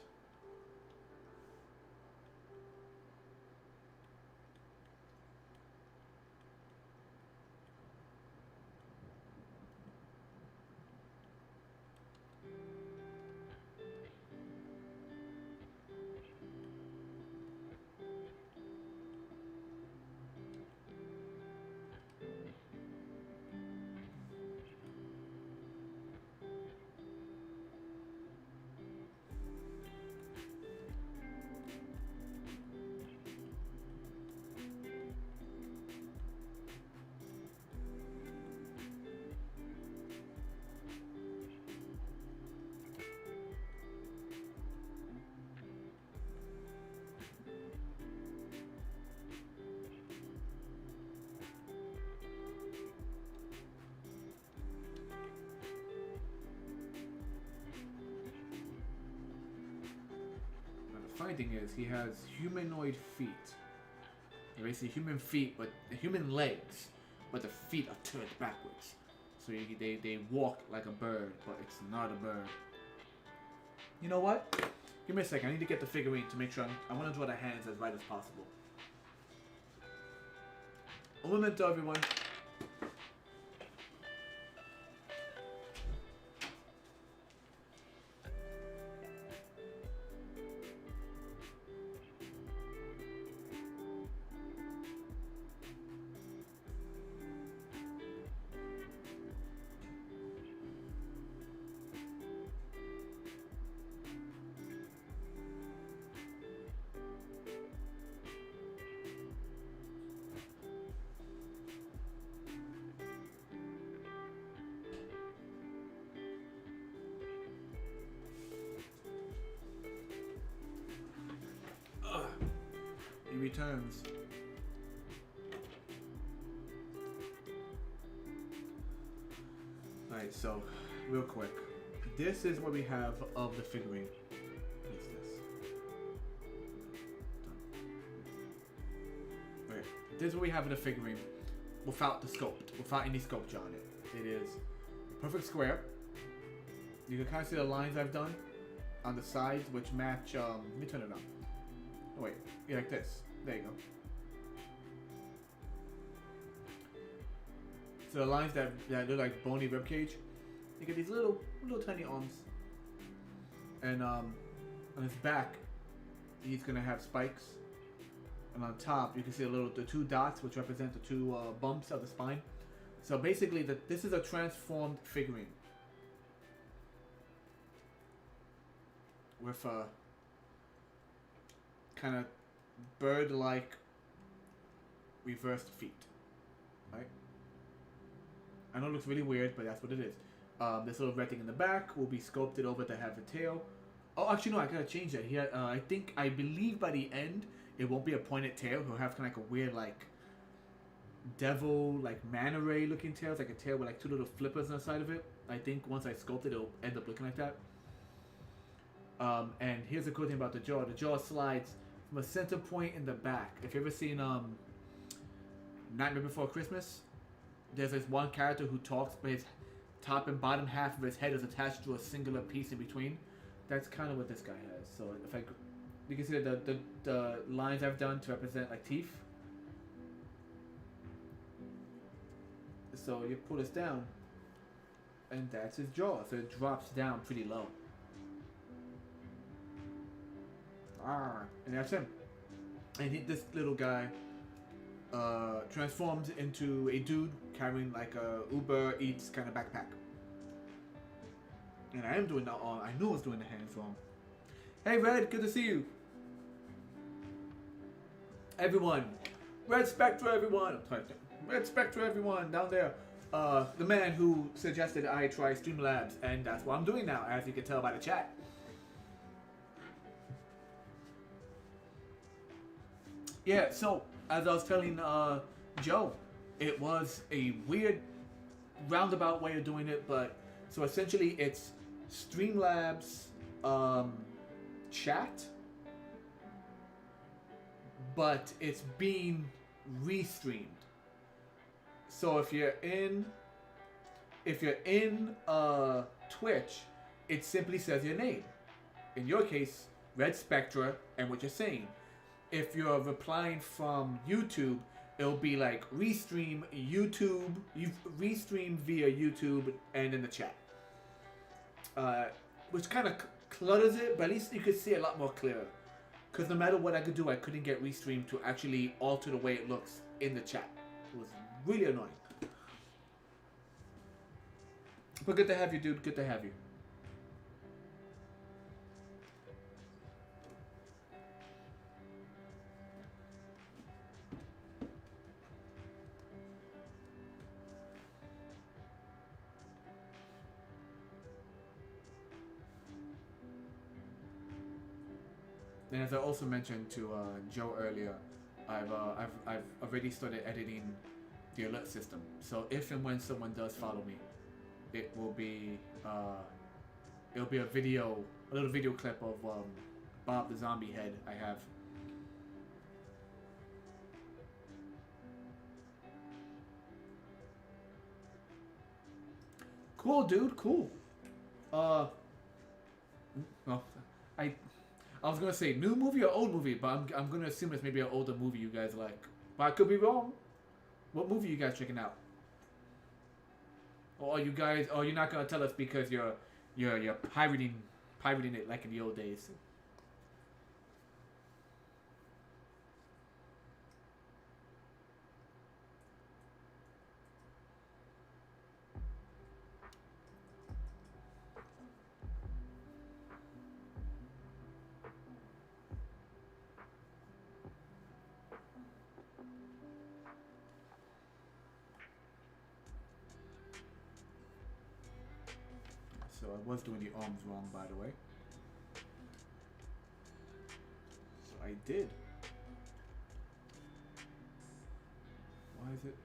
Funny thing is, he has humanoid feet. Basically human feet, but human legs, but the feet are turned backwards. So they walk like a bird, but it's not a bird. You know what? Give me a second. I need to get the figurine to make sure I want to draw the hands as right as possible. Un momento, everyone. He returns. Alright, so real quick. This is what we have of the figurine. What is this? this is what we have in the figurine without the sculpt, without any sculpture on it. It is a perfect square. You can kind of see the lines I've done on the sides, which match. Let me turn it on. Oh wait, yeah, like this. There you go. So the lines that look like bony ribcage, you get these little tiny arms, and on his back, he's gonna have spikes, and on top you can see the two dots, which represent the two bumps of the spine. So basically, this is a transformed figurine with a kind of bird-like reversed feet, right? I know it looks really weird, but that's what it is. This little red thing in the back will be sculpted over to have a tail. Oh, actually, no, I gotta change that. Here, I believe by the end, it won't be a pointed tail. He'll have kind of like a weird, like, devil, like, manta ray looking tail. It's like a tail with, like, two little flippers on the side of it. I think once I sculpt it, it'll end up looking like that. And here's the cool thing about the jaw. The jaw slides from a center point in the back. If you've ever seen Nightmare Before Christmas, there's this one character who talks, but his top and bottom half of his head is attached to a singular piece in between. That's kind of what this guy has. So if you can see the lines I've done to represent like teeth. So you pull this down, and that's his jaw. So it drops down pretty low. And that's him. And this little guy transforms into a dude carrying like a Uber Eats kind of backpack. And I am doing that on. I know I was doing the hands wrong. Hey Red, good to see you. Everyone, Red Spectra, everyone. Red Spectra, everyone down there. The man who suggested I try StreamLabs, and that's what I'm doing now, as you can tell by the chat. Yeah, so as I was telling Joe, it was a weird roundabout way of doing it, but so essentially it's StreamLabs chat, but it's being restreamed. So if you're in Twitch, it simply says your name. In your case, Red Spectra, and what you're saying. If you're replying from YouTube, it'll be like restream YouTube, you restream via YouTube and in the chat. Which kind of clutters it, but at least you could see a lot more clearer. Because no matter what I could do, I couldn't get restream to actually alter the way it looks in the chat. It was really annoying. But good to have you, dude. Good to have you. And as I also mentioned to Joe earlier, I've already started editing the alert system. So if and when someone does follow me, it will be it'll be a little video clip of Bob the zombie head I have. Cool, dude. Cool. Well, I was gonna say new movie or old movie, but I'm gonna assume it's maybe an older movie you guys like. But I could be wrong. What movie you guys checking out? Or are you guys? Oh, you're not gonna tell us because you're pirating it like in the old days. So I was doing the arms wrong, by the way. So I did. Why is it?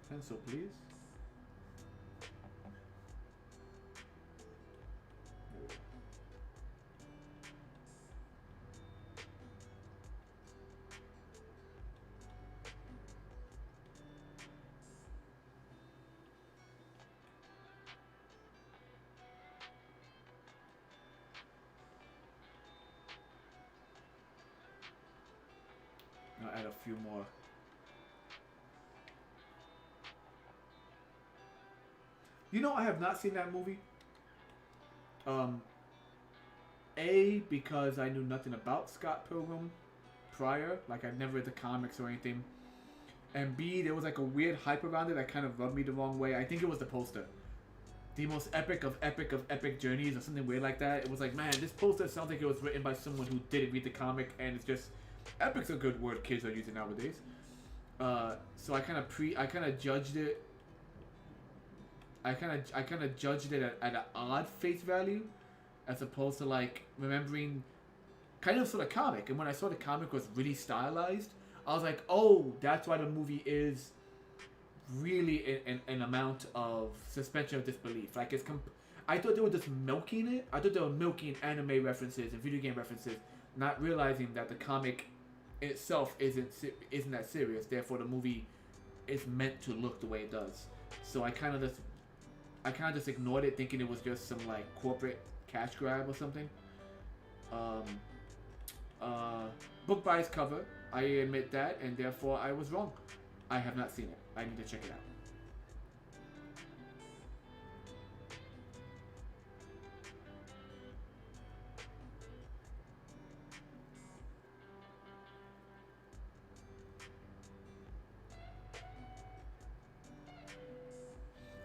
Pencil, please. add a few more. You know, I have not seen that movie. A, because I knew nothing about Scott Pilgrim prior. Like, I'd never read the comics or anything. And B, there was like a weird hype around it that kind of rubbed me the wrong way. I think it was the poster. The most epic of epic journeys or something weird like that. It was like, man, this poster sounds like it was written by someone who didn't read the comic, and it's just, epic's a good word kids are using nowadays. So I kind of judged it. I kind of judged it at an odd face value, as opposed to like remembering kind of sort of comic. And when I saw the comic was really stylized, I was like, oh, that's why the movie is really an amount of suspension of disbelief. Like I thought they were just milking it. I thought they were milking anime references and video game references, not realizing that the comic itself isn't that serious. Therefore, the movie is meant to look the way it does. So I kind of just ignored it, thinking it was just some like corporate cash grab or something. Book by its cover, I admit that, and therefore I was wrong. I have not seen it. I need to check it out.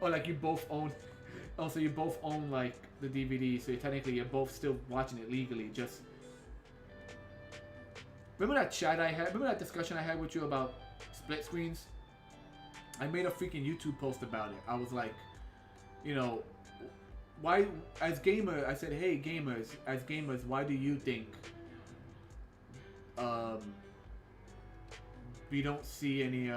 Oh, like you both own. Also, you both own like the DVD, so technically you're both still watching it legally. Just remember that chat I had. Remember that discussion I had with you about split screens. I made a freaking YouTube post about it. I was like, you know, why as gamer? I said, hey gamers, as gamers, why do you think we don't see any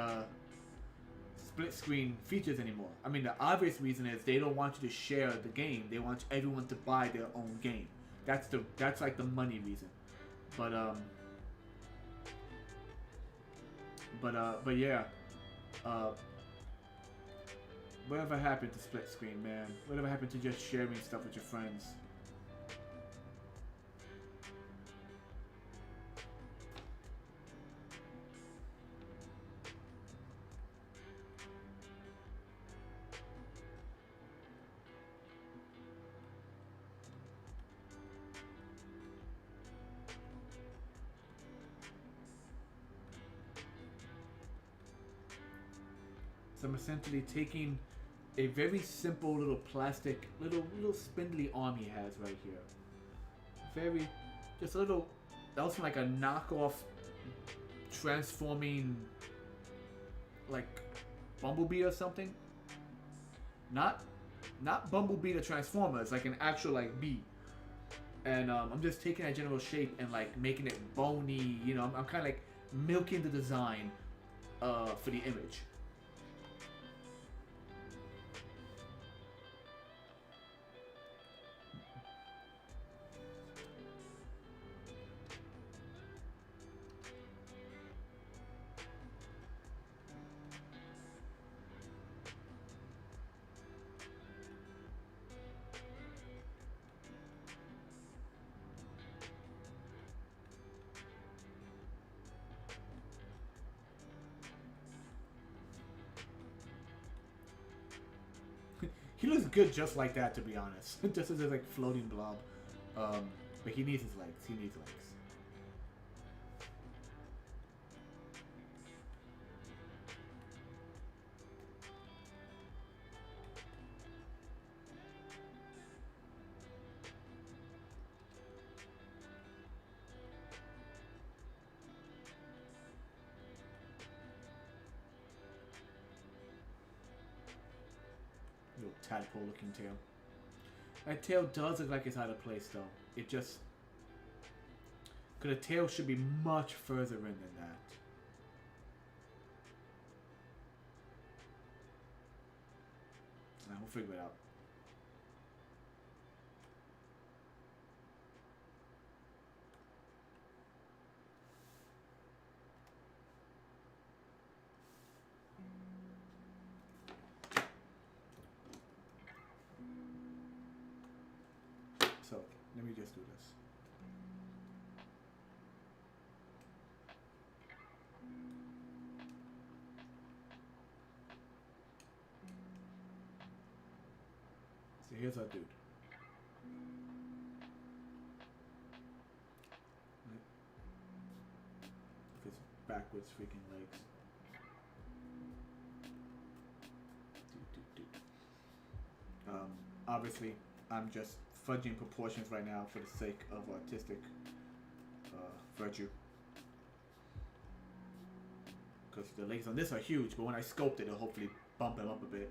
split screen features anymore? I mean, the obvious reason is they don't want you to share the game. They want everyone to buy their own game. That's like the money reason. But yeah. Whatever happened to split screen, man? Whatever happened to just sharing stuff with your friends? So I'm essentially taking a very simple little plastic, little spindly arm he has right here. Just a little, that was from like a knockoff transforming, like, Bumblebee or something. Not Bumblebee the Transformer, it's like an actual like bee. And I'm just taking that general shape and like making it bony, you know, I'm kind of like milking the design for the image. He looks good just like that, to be honest. Just as a like floating blob. But he needs his legs. He needs legs. Little tadpole looking tail. That tail does look like it's out of place though. It just... Because the tail should be much further in than that. We'll figure it out. So, let me just do this. here's our dude. Right. With his backwards freaking legs. Obviously, I'm just fudging proportions right now for the sake of artistic virtue. Because the legs on this are huge, but when I sculpt it, it'll hopefully bump him up a bit.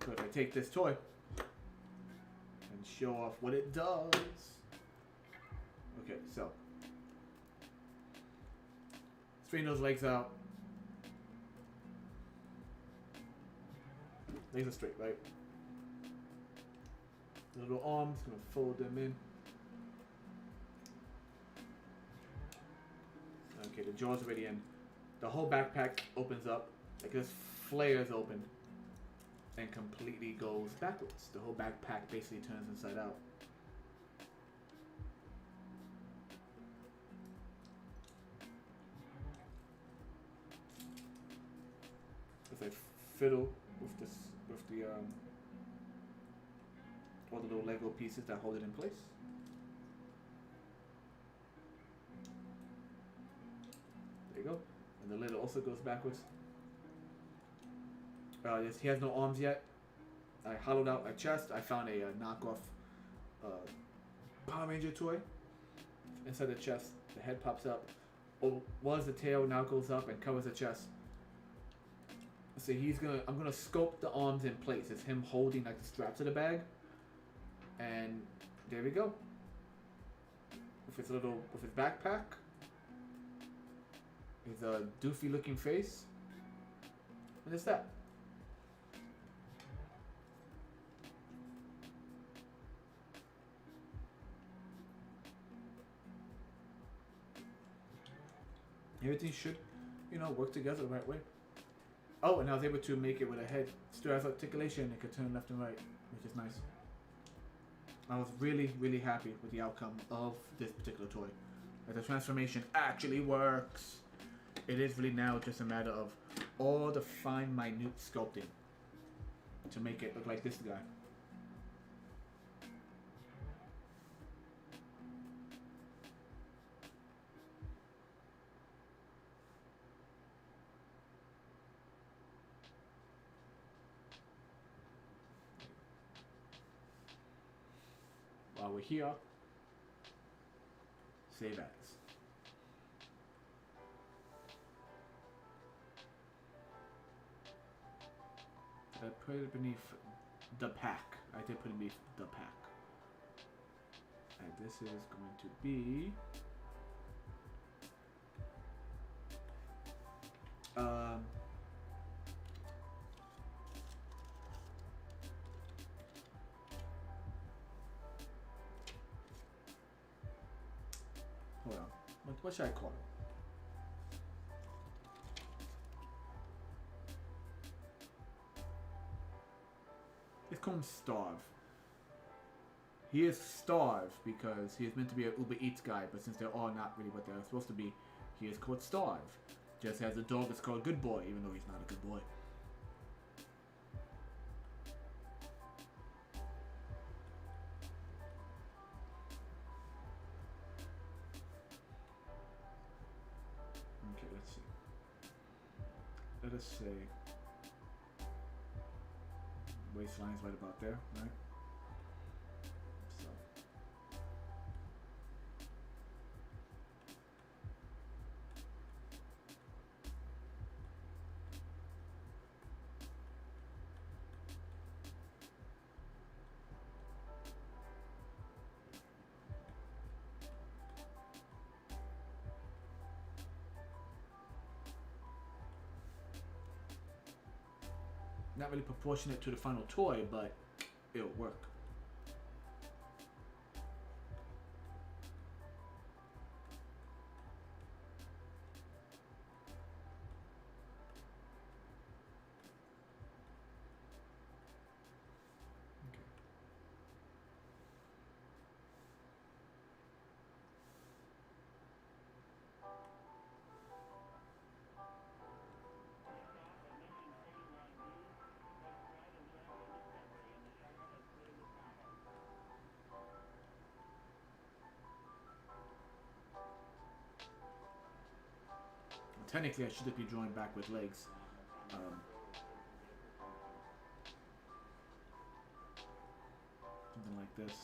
So if I take this toy and show off what it does. Okay, so straighten those legs out. Legs are straight, right? The little arms, gonna fold them in. Okay, the jaw's already in. The whole backpack opens up, like this flares open and completely goes backwards. The whole backpack basically turns inside out. As I fiddle with this, with the all the little Lego pieces that hold it in place. There you go. And the lid also goes backwards. Yes, he has no arms yet. I hollowed out my chest. I found a knockoff Power Ranger toy. Inside the chest, the head pops up. Oh, was the tail, now goes up and covers the chest. So I'm gonna sculpt the arms in place. It's him holding like the straps of the bag. And there we go. With his backpack. His doofy looking face. And it's that. Everything should, work together the right way. Oh, and I was able to make it with a head. Still has articulation. It could turn left and right, which is nice. I was really, really happy with the outcome of this particular toy. Like the transformation actually works. It is really now just a matter of all the fine, minute sculpting to make it look like this guy. While we're here, save as. I put it beneath the pack. I did put it beneath the pack. And this is going to be hold on. What should I call it? Let's call him Starve. He is Starve because he is meant to be an Uber Eats guy, but since they're all not really what they're supposed to be, he is called Starve. Just as the dog is called Good Boy, even though he's not a good boy. Okay, let's see. Let us say waistline's right about there, right? So not really proportionate to the final toy, but it'll work. Okay. technically I should be drawing back with legs. Something like this.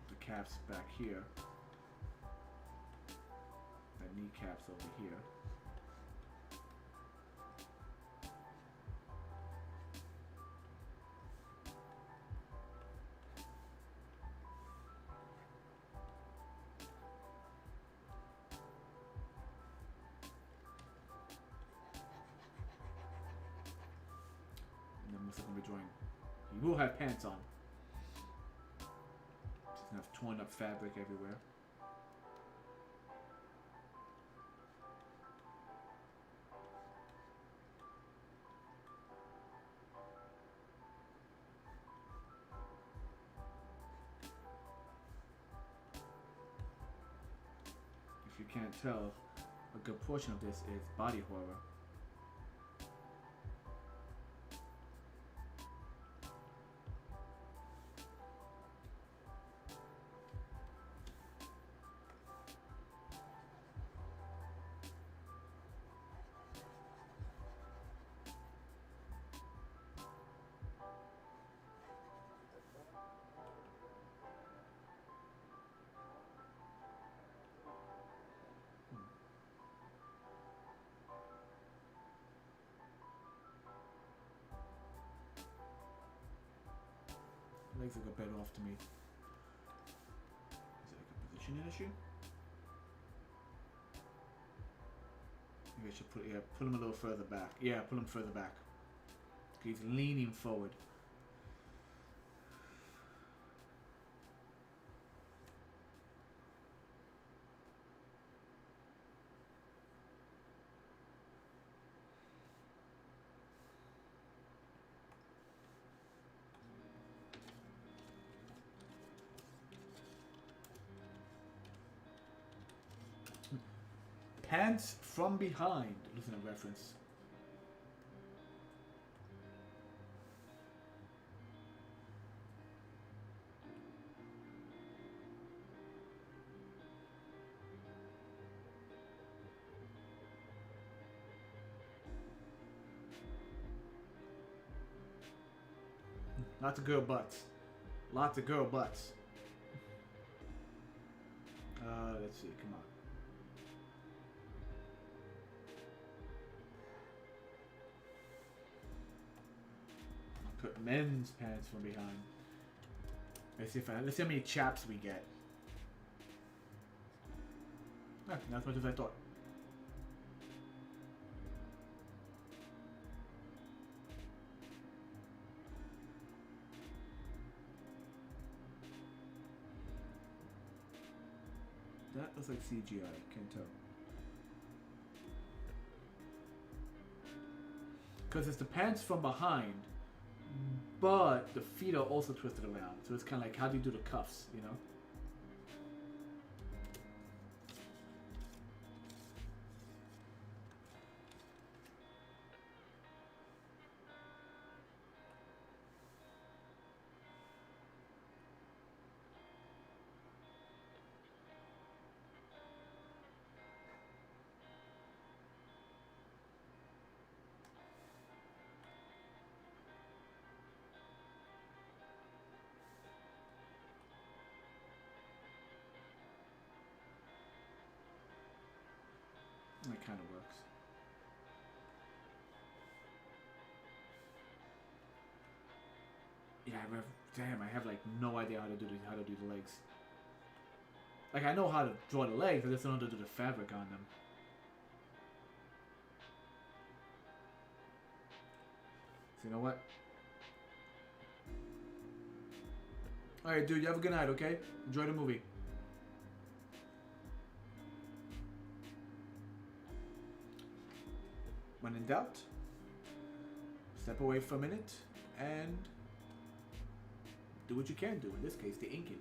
The calf's back here. The kneecap's over here. Drawing. He will have pants on. Doesn't have torn up fabric everywhere. If you can't tell, a good portion of this is body horror. Legs look a bit off to me. Is it like a positioning issue? Maybe I should pull him a little further back. Yeah, pull him further back. He's leaning forward. Pants from behind. Listen to reference. Lots of girl butts. Lots of girl butts. Let's see. Come on. Put men's pants from behind. Let's see how many chaps we get. Ah, not as much as I thought. That looks like CGI, can't tell. Because it's the pants from behind, but the feet are also twisted around. So it's kind of like, how do you do the cuffs, you know? That kind of works. Yeah, I have like no idea how to do the legs. Like I know how to draw the legs, I just don't know how to do the fabric on them. So you know what? Alright, dude, you have a good night, okay? Enjoy the movie. When in doubt, step away for a minute and do what you can do. In this case, the inking.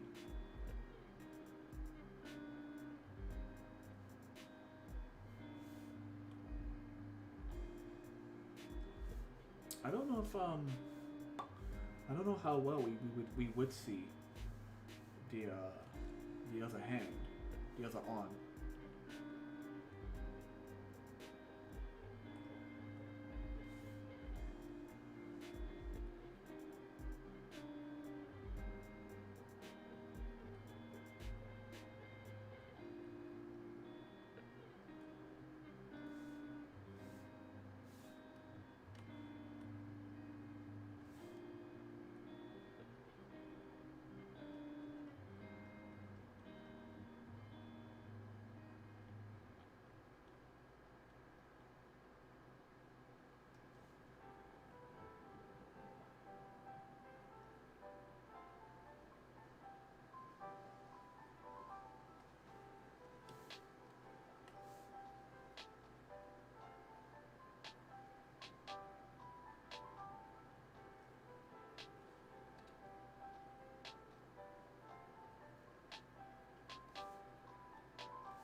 I don't know if I don't know how well we would see the other hand, the other arm.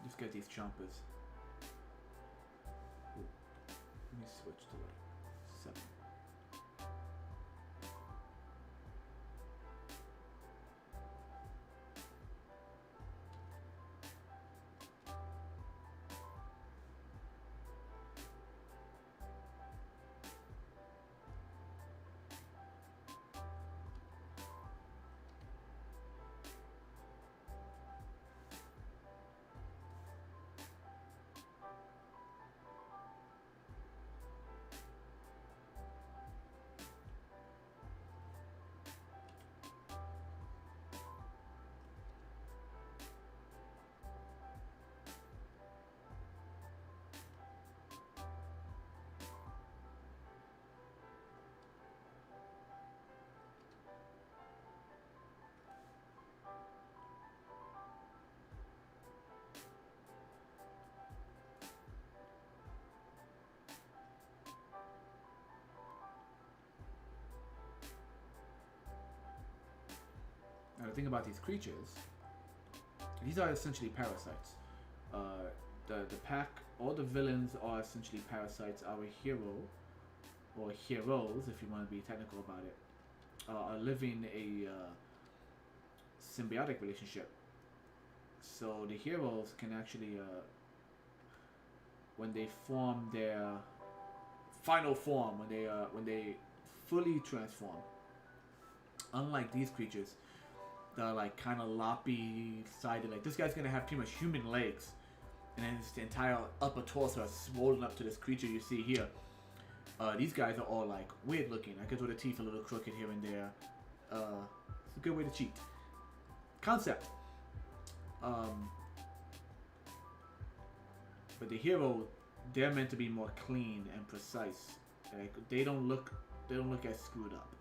Let's get these chompers. Ooh. Let me switch to like 7. Now the thing about these creatures, these are essentially parasites. The pack, all the villains are essentially parasites. Our hero, or heroes, if you want to be technical about it, are living a symbiotic relationship. So the heroes can actually, when they form their final form, when they fully transform, unlike these creatures, they're like kind of loppy sided. Like this guy's gonna have pretty much human legs, and then his entire upper torso is swollen up to this creature you see here. These guys are all like weird looking. I could draw the teeth a little crooked here and there. It's a good way to cheat. Concept. But the hero, they're meant to be more clean and precise. Like they don't look as screwed up.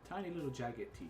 Tiny little jagged teeth.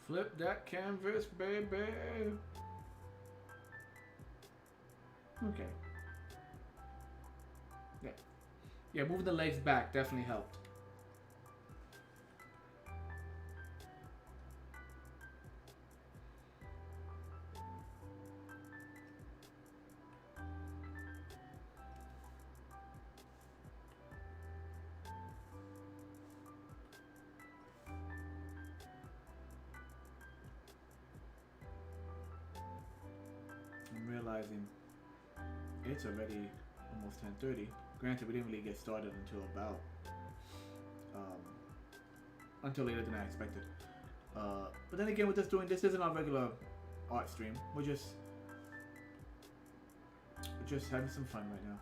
Flip that canvas, baby. Okay. Yeah. Yeah, moving the legs back definitely helped. I'm realizing it's already almost 10:30. Granted, we didn't really get started um, until later than I expected. But then again, with us doing this isn't our regular art stream. We're just having some fun right now.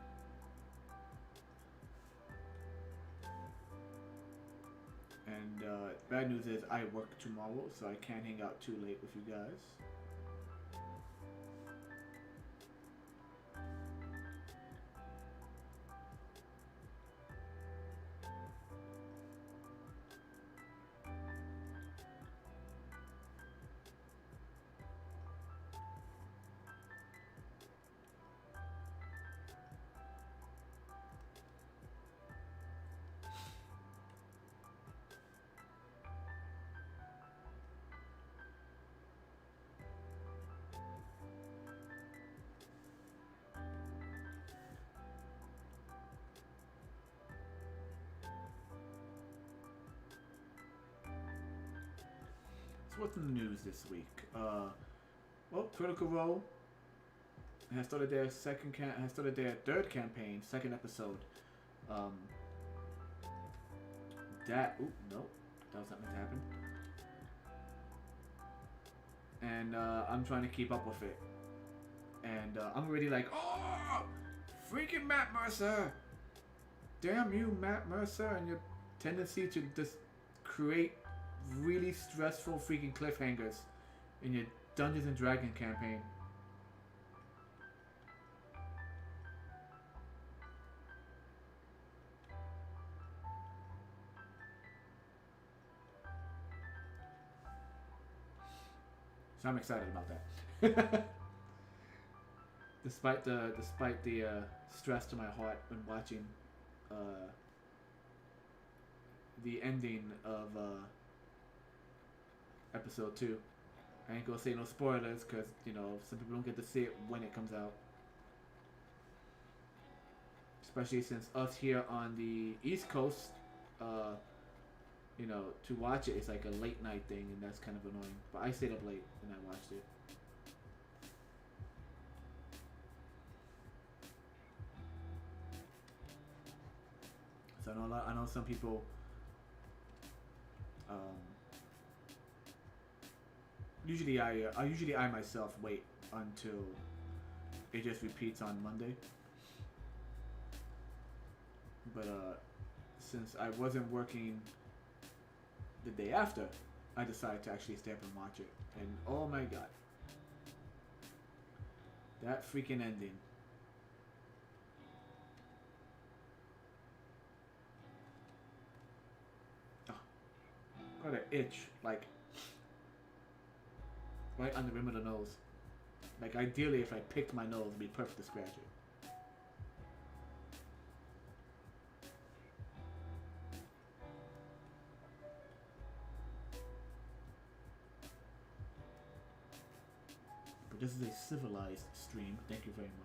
And bad news is I work tomorrow, so I can't hang out too late with you guys. So what's in the news this week? Well, Critical Role has started their third campaign, second episode. That no, that was not meant to happen. And I'm trying to keep up with it. And I'm already like, oh, freaking Matt Mercer! Damn you, Matt Mercer, and your tendency to just create really stressful freaking cliffhangers in your Dungeons and Dragons campaign. So I'm excited about that. Despite the stress to my heart when watching the ending of episode 2. I ain't gonna say no spoilers because, you know, some people don't get to see it when it comes out. Especially since us here on the East Coast, you know, to watch it, it's like a late night thing, and that's kind of annoying. But I stayed up late and I watched it. So I know some people usually I myself wait until it just repeats on Monday. But since I wasn't working the day after, I decided to actually stay up and watch it. And oh my god, that freaking ending. Oh, got an itch, like right on the rim of the nose. Like ideally, if I picked my nose, it'd be perfect to scratch it. But this is a civilized stream. Thank you very much.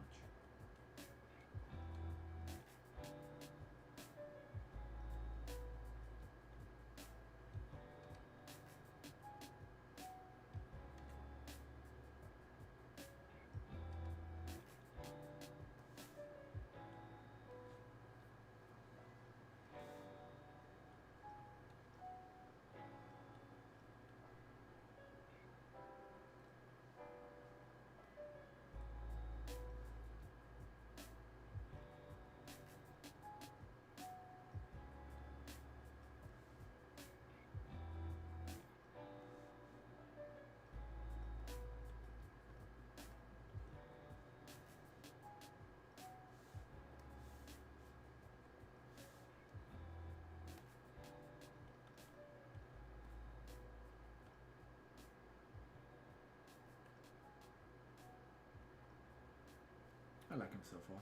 I like him so far.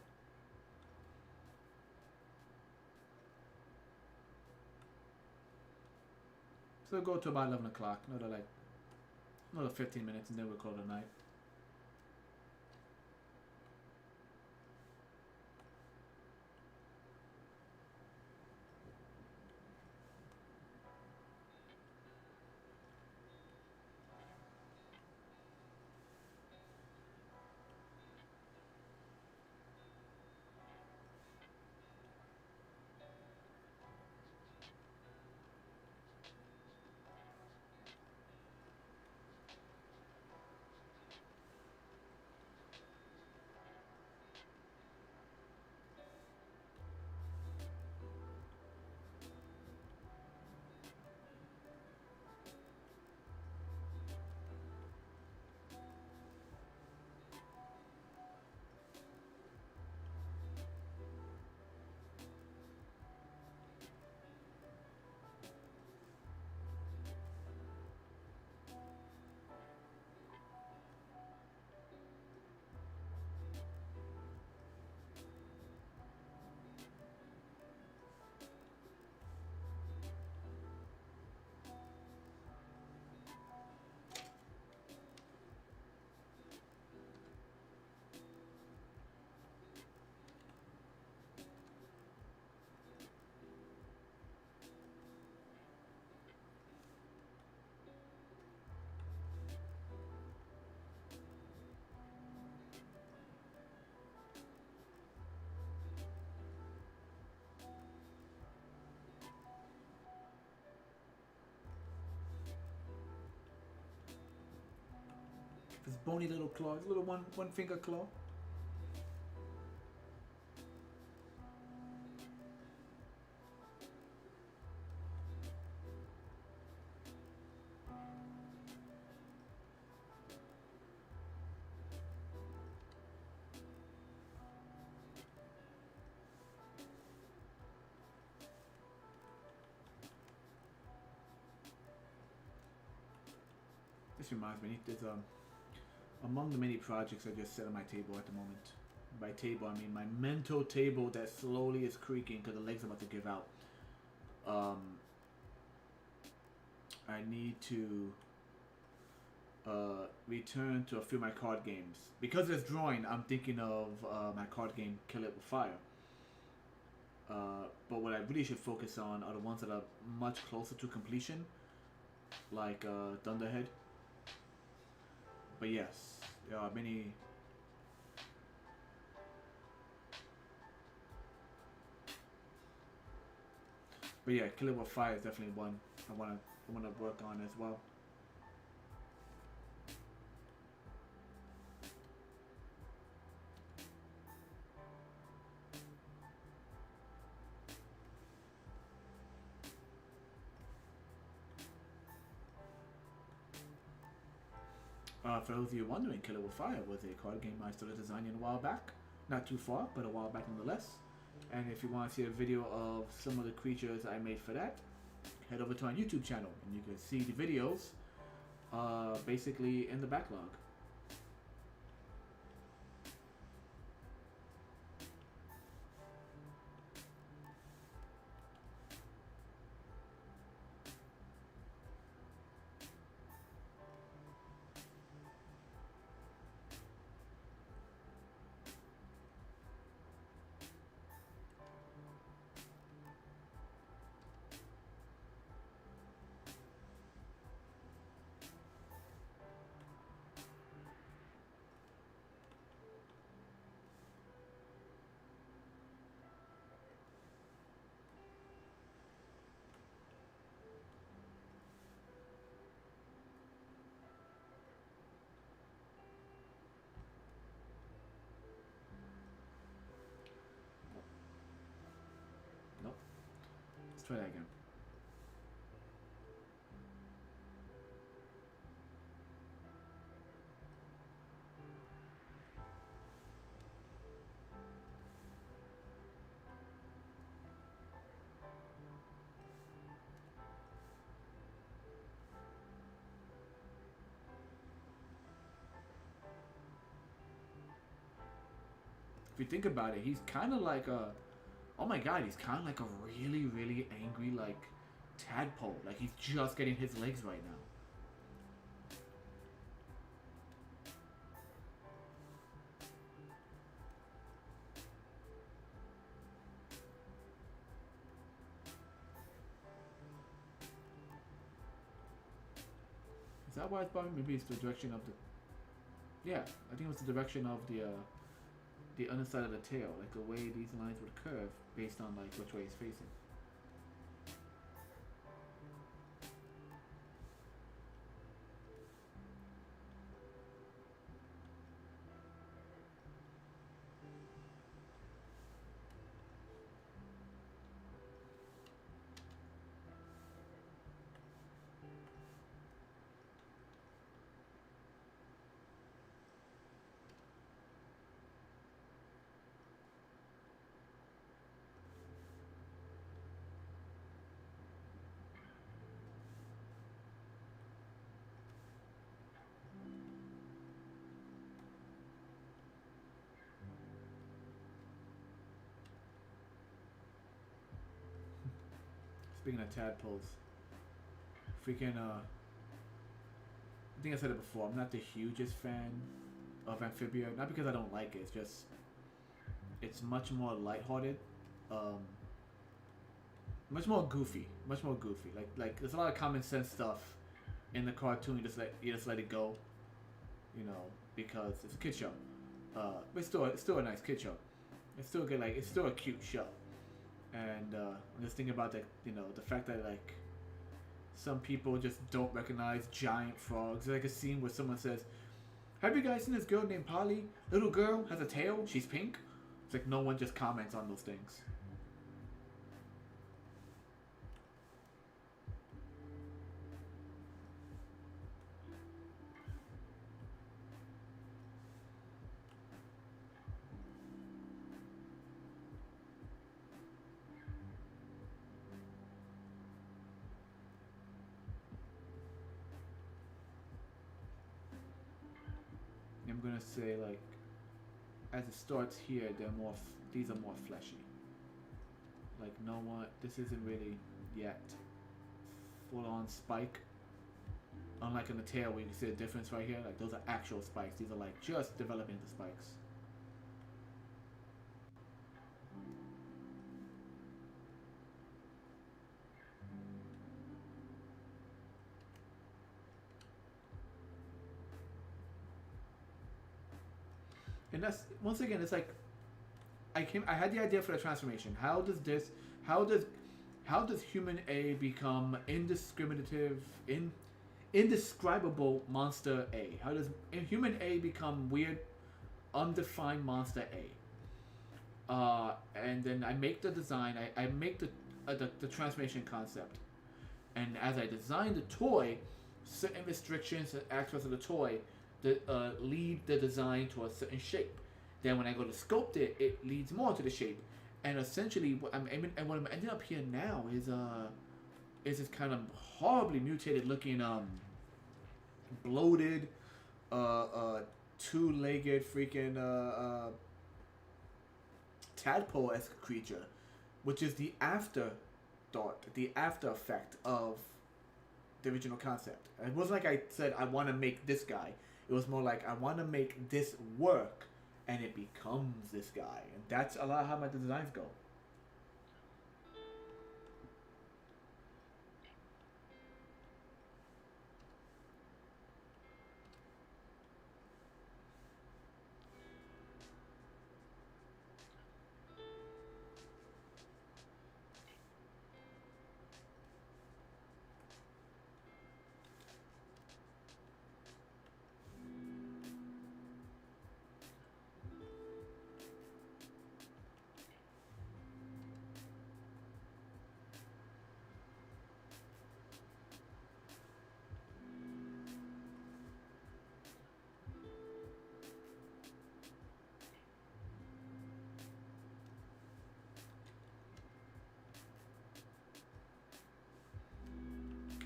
So we'll go to about 11 o'clock. Another 15 minutes, and then we'll call it a night. His bony little claw, his little one finger claw. This reminds me, there's among the many projects I just set on my table at the moment. By table, I mean my mental table that slowly is creaking because the legs are about to give out. I need to return to a few of my card games. Because there's drawing, I'm thinking of my card game Kill It With Fire. But what I really should focus on are the ones that are much closer to completion, like Thunderhead. But yes, there are many. But yeah, Kill It With Fire is definitely one I wanna work on as well. For those of you wondering, Kill It With Fire was a card game I started designing a while back. Not too far, but a while back nonetheless. And if you want to see a video of some of the creatures I made for that, head over to our YouTube channel and you can see the videos basically in the backlog. Nope. Let's try that again. if you think about it, he's kind of like a, oh my god, he's kind of like a really, really angry, like, tadpole. Like, he's just getting his legs right now. Is that why it's bothering? Maybe it's the direction of the... Yeah, I think it was the direction of the underside of the tail. Like, the way these lines would curve based on, like, which way it's facing. Speaking of tadpoles, freaking I think I said it before. I'm not the hugest fan of Amphibia, not because I don't like it. It's just it's much more lighthearted, much more goofy, Like there's a lot of common sense stuff in the cartoon. You just let it go, you know, because it's a kid show. But it's still a nice kid show. It's still good. Like it's still a cute show. And I'm just thinking about the fact that like some people just don't recognize giant frogs. There's like a scene where someone says, "Have you guys seen this girl named Polly? Little girl has a tail. She's pink." It's like no one just comments on those things. I'm gonna say like, as it starts here, these are more fleshy. Like no one, this isn't really yet full on spike. Unlike in the tail where you can see the difference right here, like those are actual spikes. These are like just developing the spikes. And that's once again, it's like I had the idea for the transformation. How does human A become indescribable monster A? How does human A become weird, undefined monster A? And then I make the design. I make the transformation concept, and as I design the toy, certain restrictions and aspects of the toy lead the design to a certain shape. Then when I go to sculpt it, it leads more to the shape. And essentially, what I'm ending up here now is this kind of horribly mutated looking, bloated, two-legged freaking tadpole-esque creature, which is the afterthought, the after effect of the original concept. It wasn't like I said I want to make this guy. It was more like I want to make this work, and it becomes this guy. And that's a lot of how my designs go.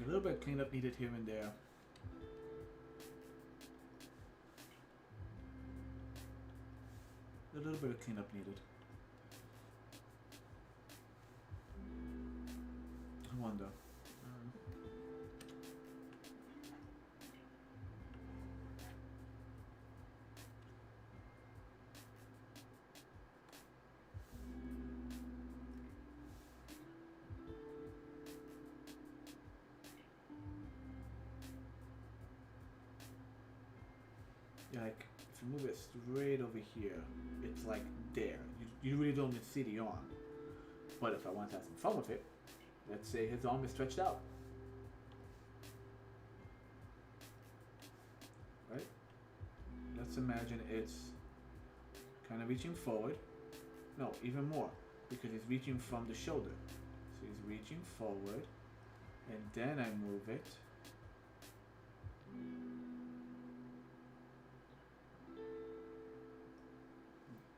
A little bit of cleanup needed here and there. A little bit of cleanup needed. I wonder. Yeah, like if you move it straight over here, it's like there. You really don't even see the arm. But if I want to have some fun with it, let's say his arm is stretched out. Right? Let's imagine it's kind of reaching forward. No, even more, because he's reaching from the shoulder. So he's reaching forward, and then I move it.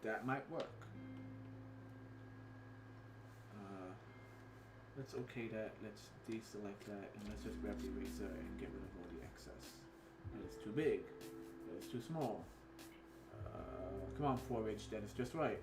That might work. Let's okay that, let's deselect that, and let's just grab the eraser and get rid of all the excess. That is too big. That is too small. Come on, 4H, that is just right.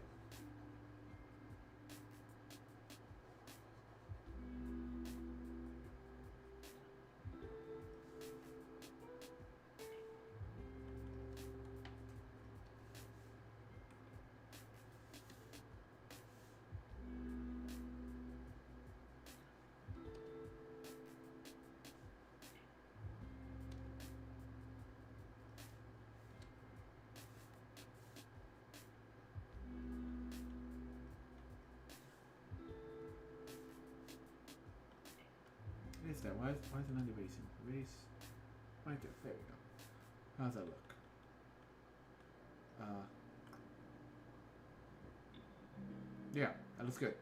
What is that? Why is it not erasing? Erase. Right there. There we go. How's that look? Yeah, that looks good.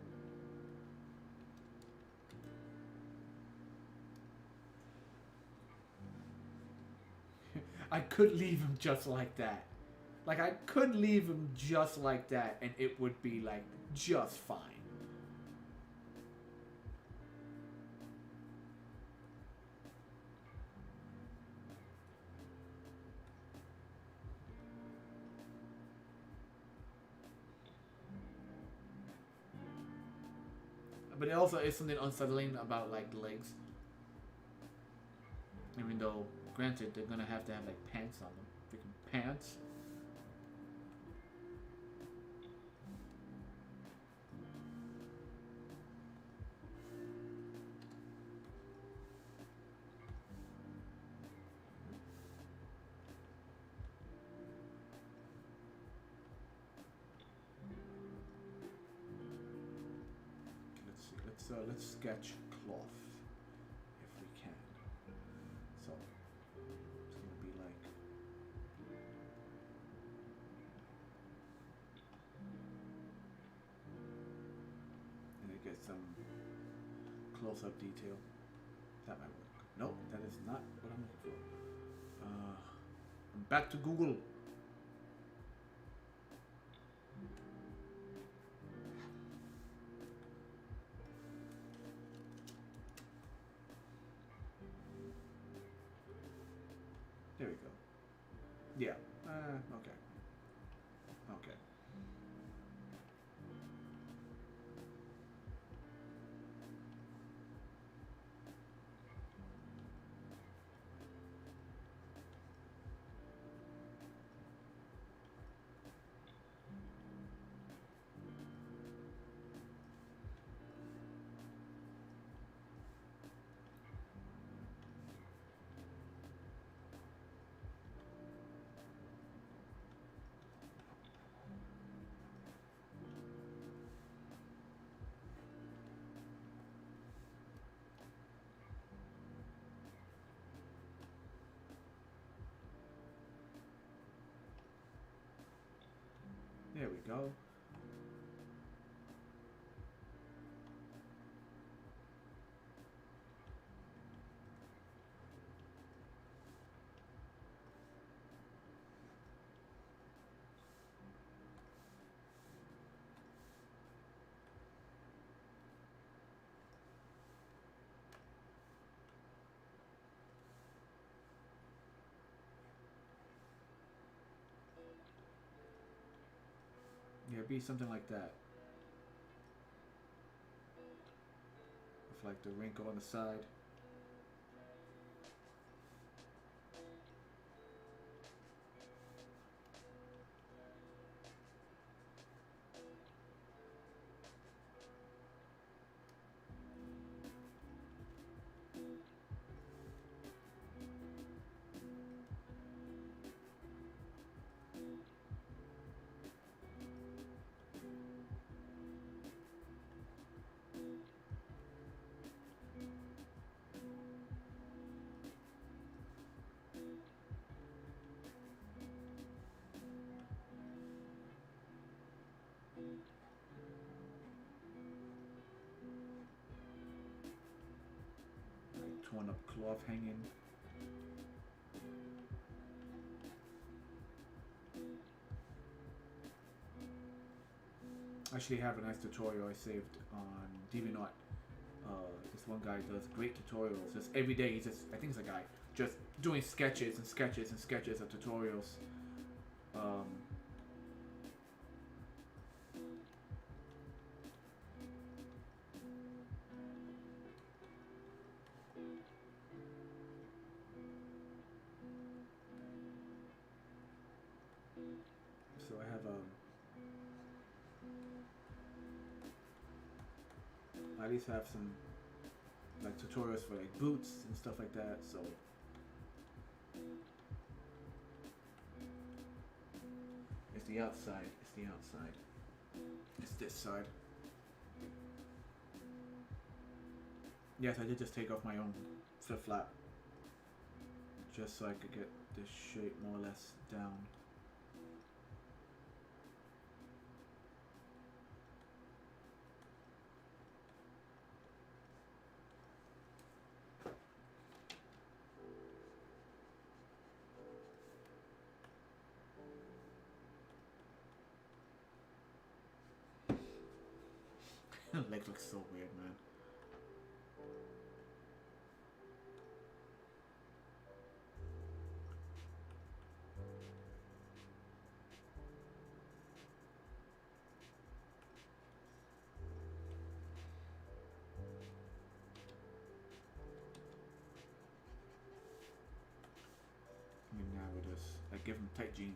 I could leave him just like that. Like, I could leave him just like that, and it would be, like, just fine. But it also is something unsettling about, like, the legs. Even though, granted, they're gonna have like, pants on them. Freaking pants. Let's sketch cloth, if we can. So, it's gonna be like... And it gets some close-up detail. That might work. Nope, that is not what I'm looking for. I'm back to Google. There we go. Yeah. Okay. Okay. There we go. be something like that. With like the wrinkle on the side. Torn up cloth hanging. I actually have a nice tutorial I saved on DeviantArt. This one guy does great tutorials. Just every day, he's just, I think it's a guy, just doing sketches and sketches and sketches of tutorials. So I have I at least have some like tutorials for like boots and stuff like that. So it's the outside. It's the outside. It's this side. Yes, I did just take off my own flip flap just so I could get this shape more or less down. Legs look so weird, man. I mean, now with this, I give him tight jeans.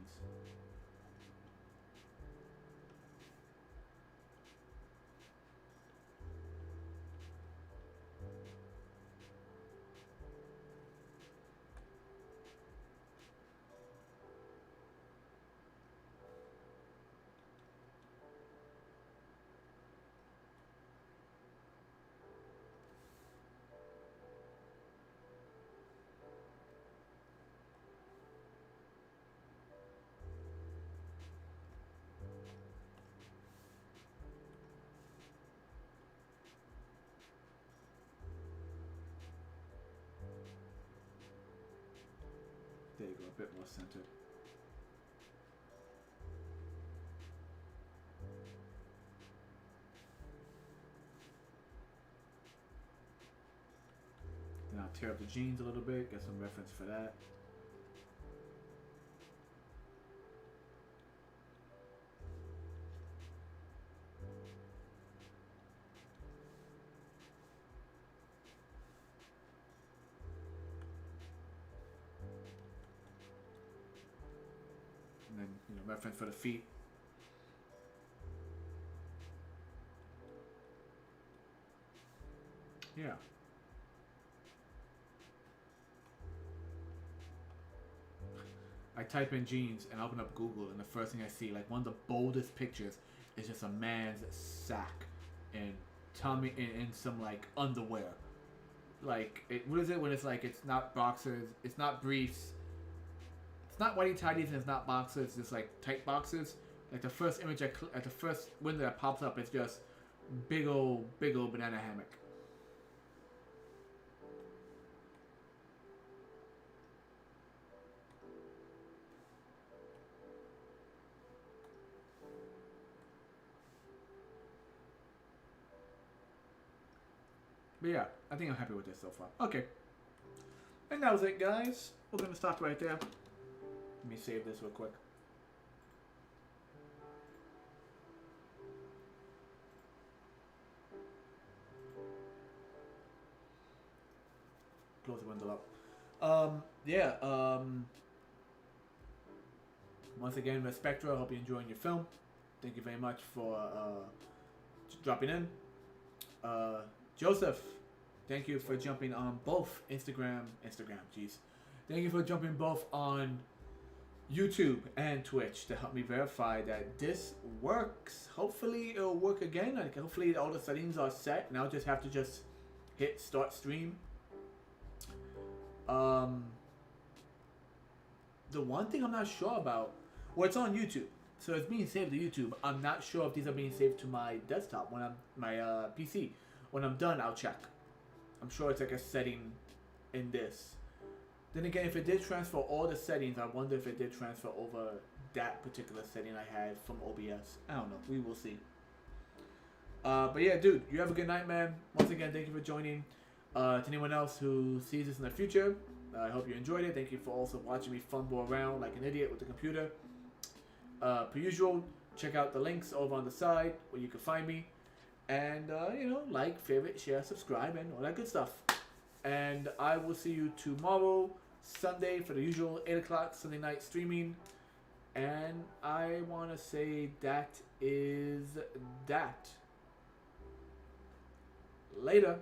There you go, a bit more centered. Then I'll tear up the jeans a little bit, get some reference for that. And then, you know, reference for the feet. Yeah. I type in jeans and open up Google, and the first thing I see, like one of the boldest pictures, is just a man's sack and tummy in some like underwear. Like, what is it when it's like it's not boxers, it's not briefs, it's not whitey tighties, and it's not boxers, it's just like tight boxers. Like the first image at the first window that pops up, it's just big old banana hammock. But yeah, I think I'm happy with this so far. Okay. And that was it, guys. We're going to stop right there. Let me save this real quick. close the window up. Yeah. Once again, Respectra, I hope you're enjoying your film. Thank you very much for dropping in. Joseph, thank you for jumping on both Instagram, jeez. Thank you for jumping both on YouTube and Twitch to help me verify that this works. Hopefully it'll work again. Like, hopefully all the settings are set. Now I just have to hit start stream. The one thing I'm not sure about, well, it's on YouTube, so it's being saved to YouTube. I'm not sure if these are being saved to my desktop when I'm my PC. When I'm done, I'll check. I'm sure it's like a setting in this. Then again, if it did transfer all the settings, I wonder if it did transfer over that particular setting I had from OBS. I don't know. We will see. But yeah, dude, you have a good night, man. Once again, thank you for joining. To anyone else who sees this in the future, I hope you enjoyed it. Thank you for also watching me fumble around like an idiot with the computer. Per usual, check out the links over on the side where you can find me. And, like, favorite, share, subscribe, and all that good stuff. And I will see you tomorrow, Sunday, for the usual 8 o'clock Sunday night streaming. And I want to say that is that. Later.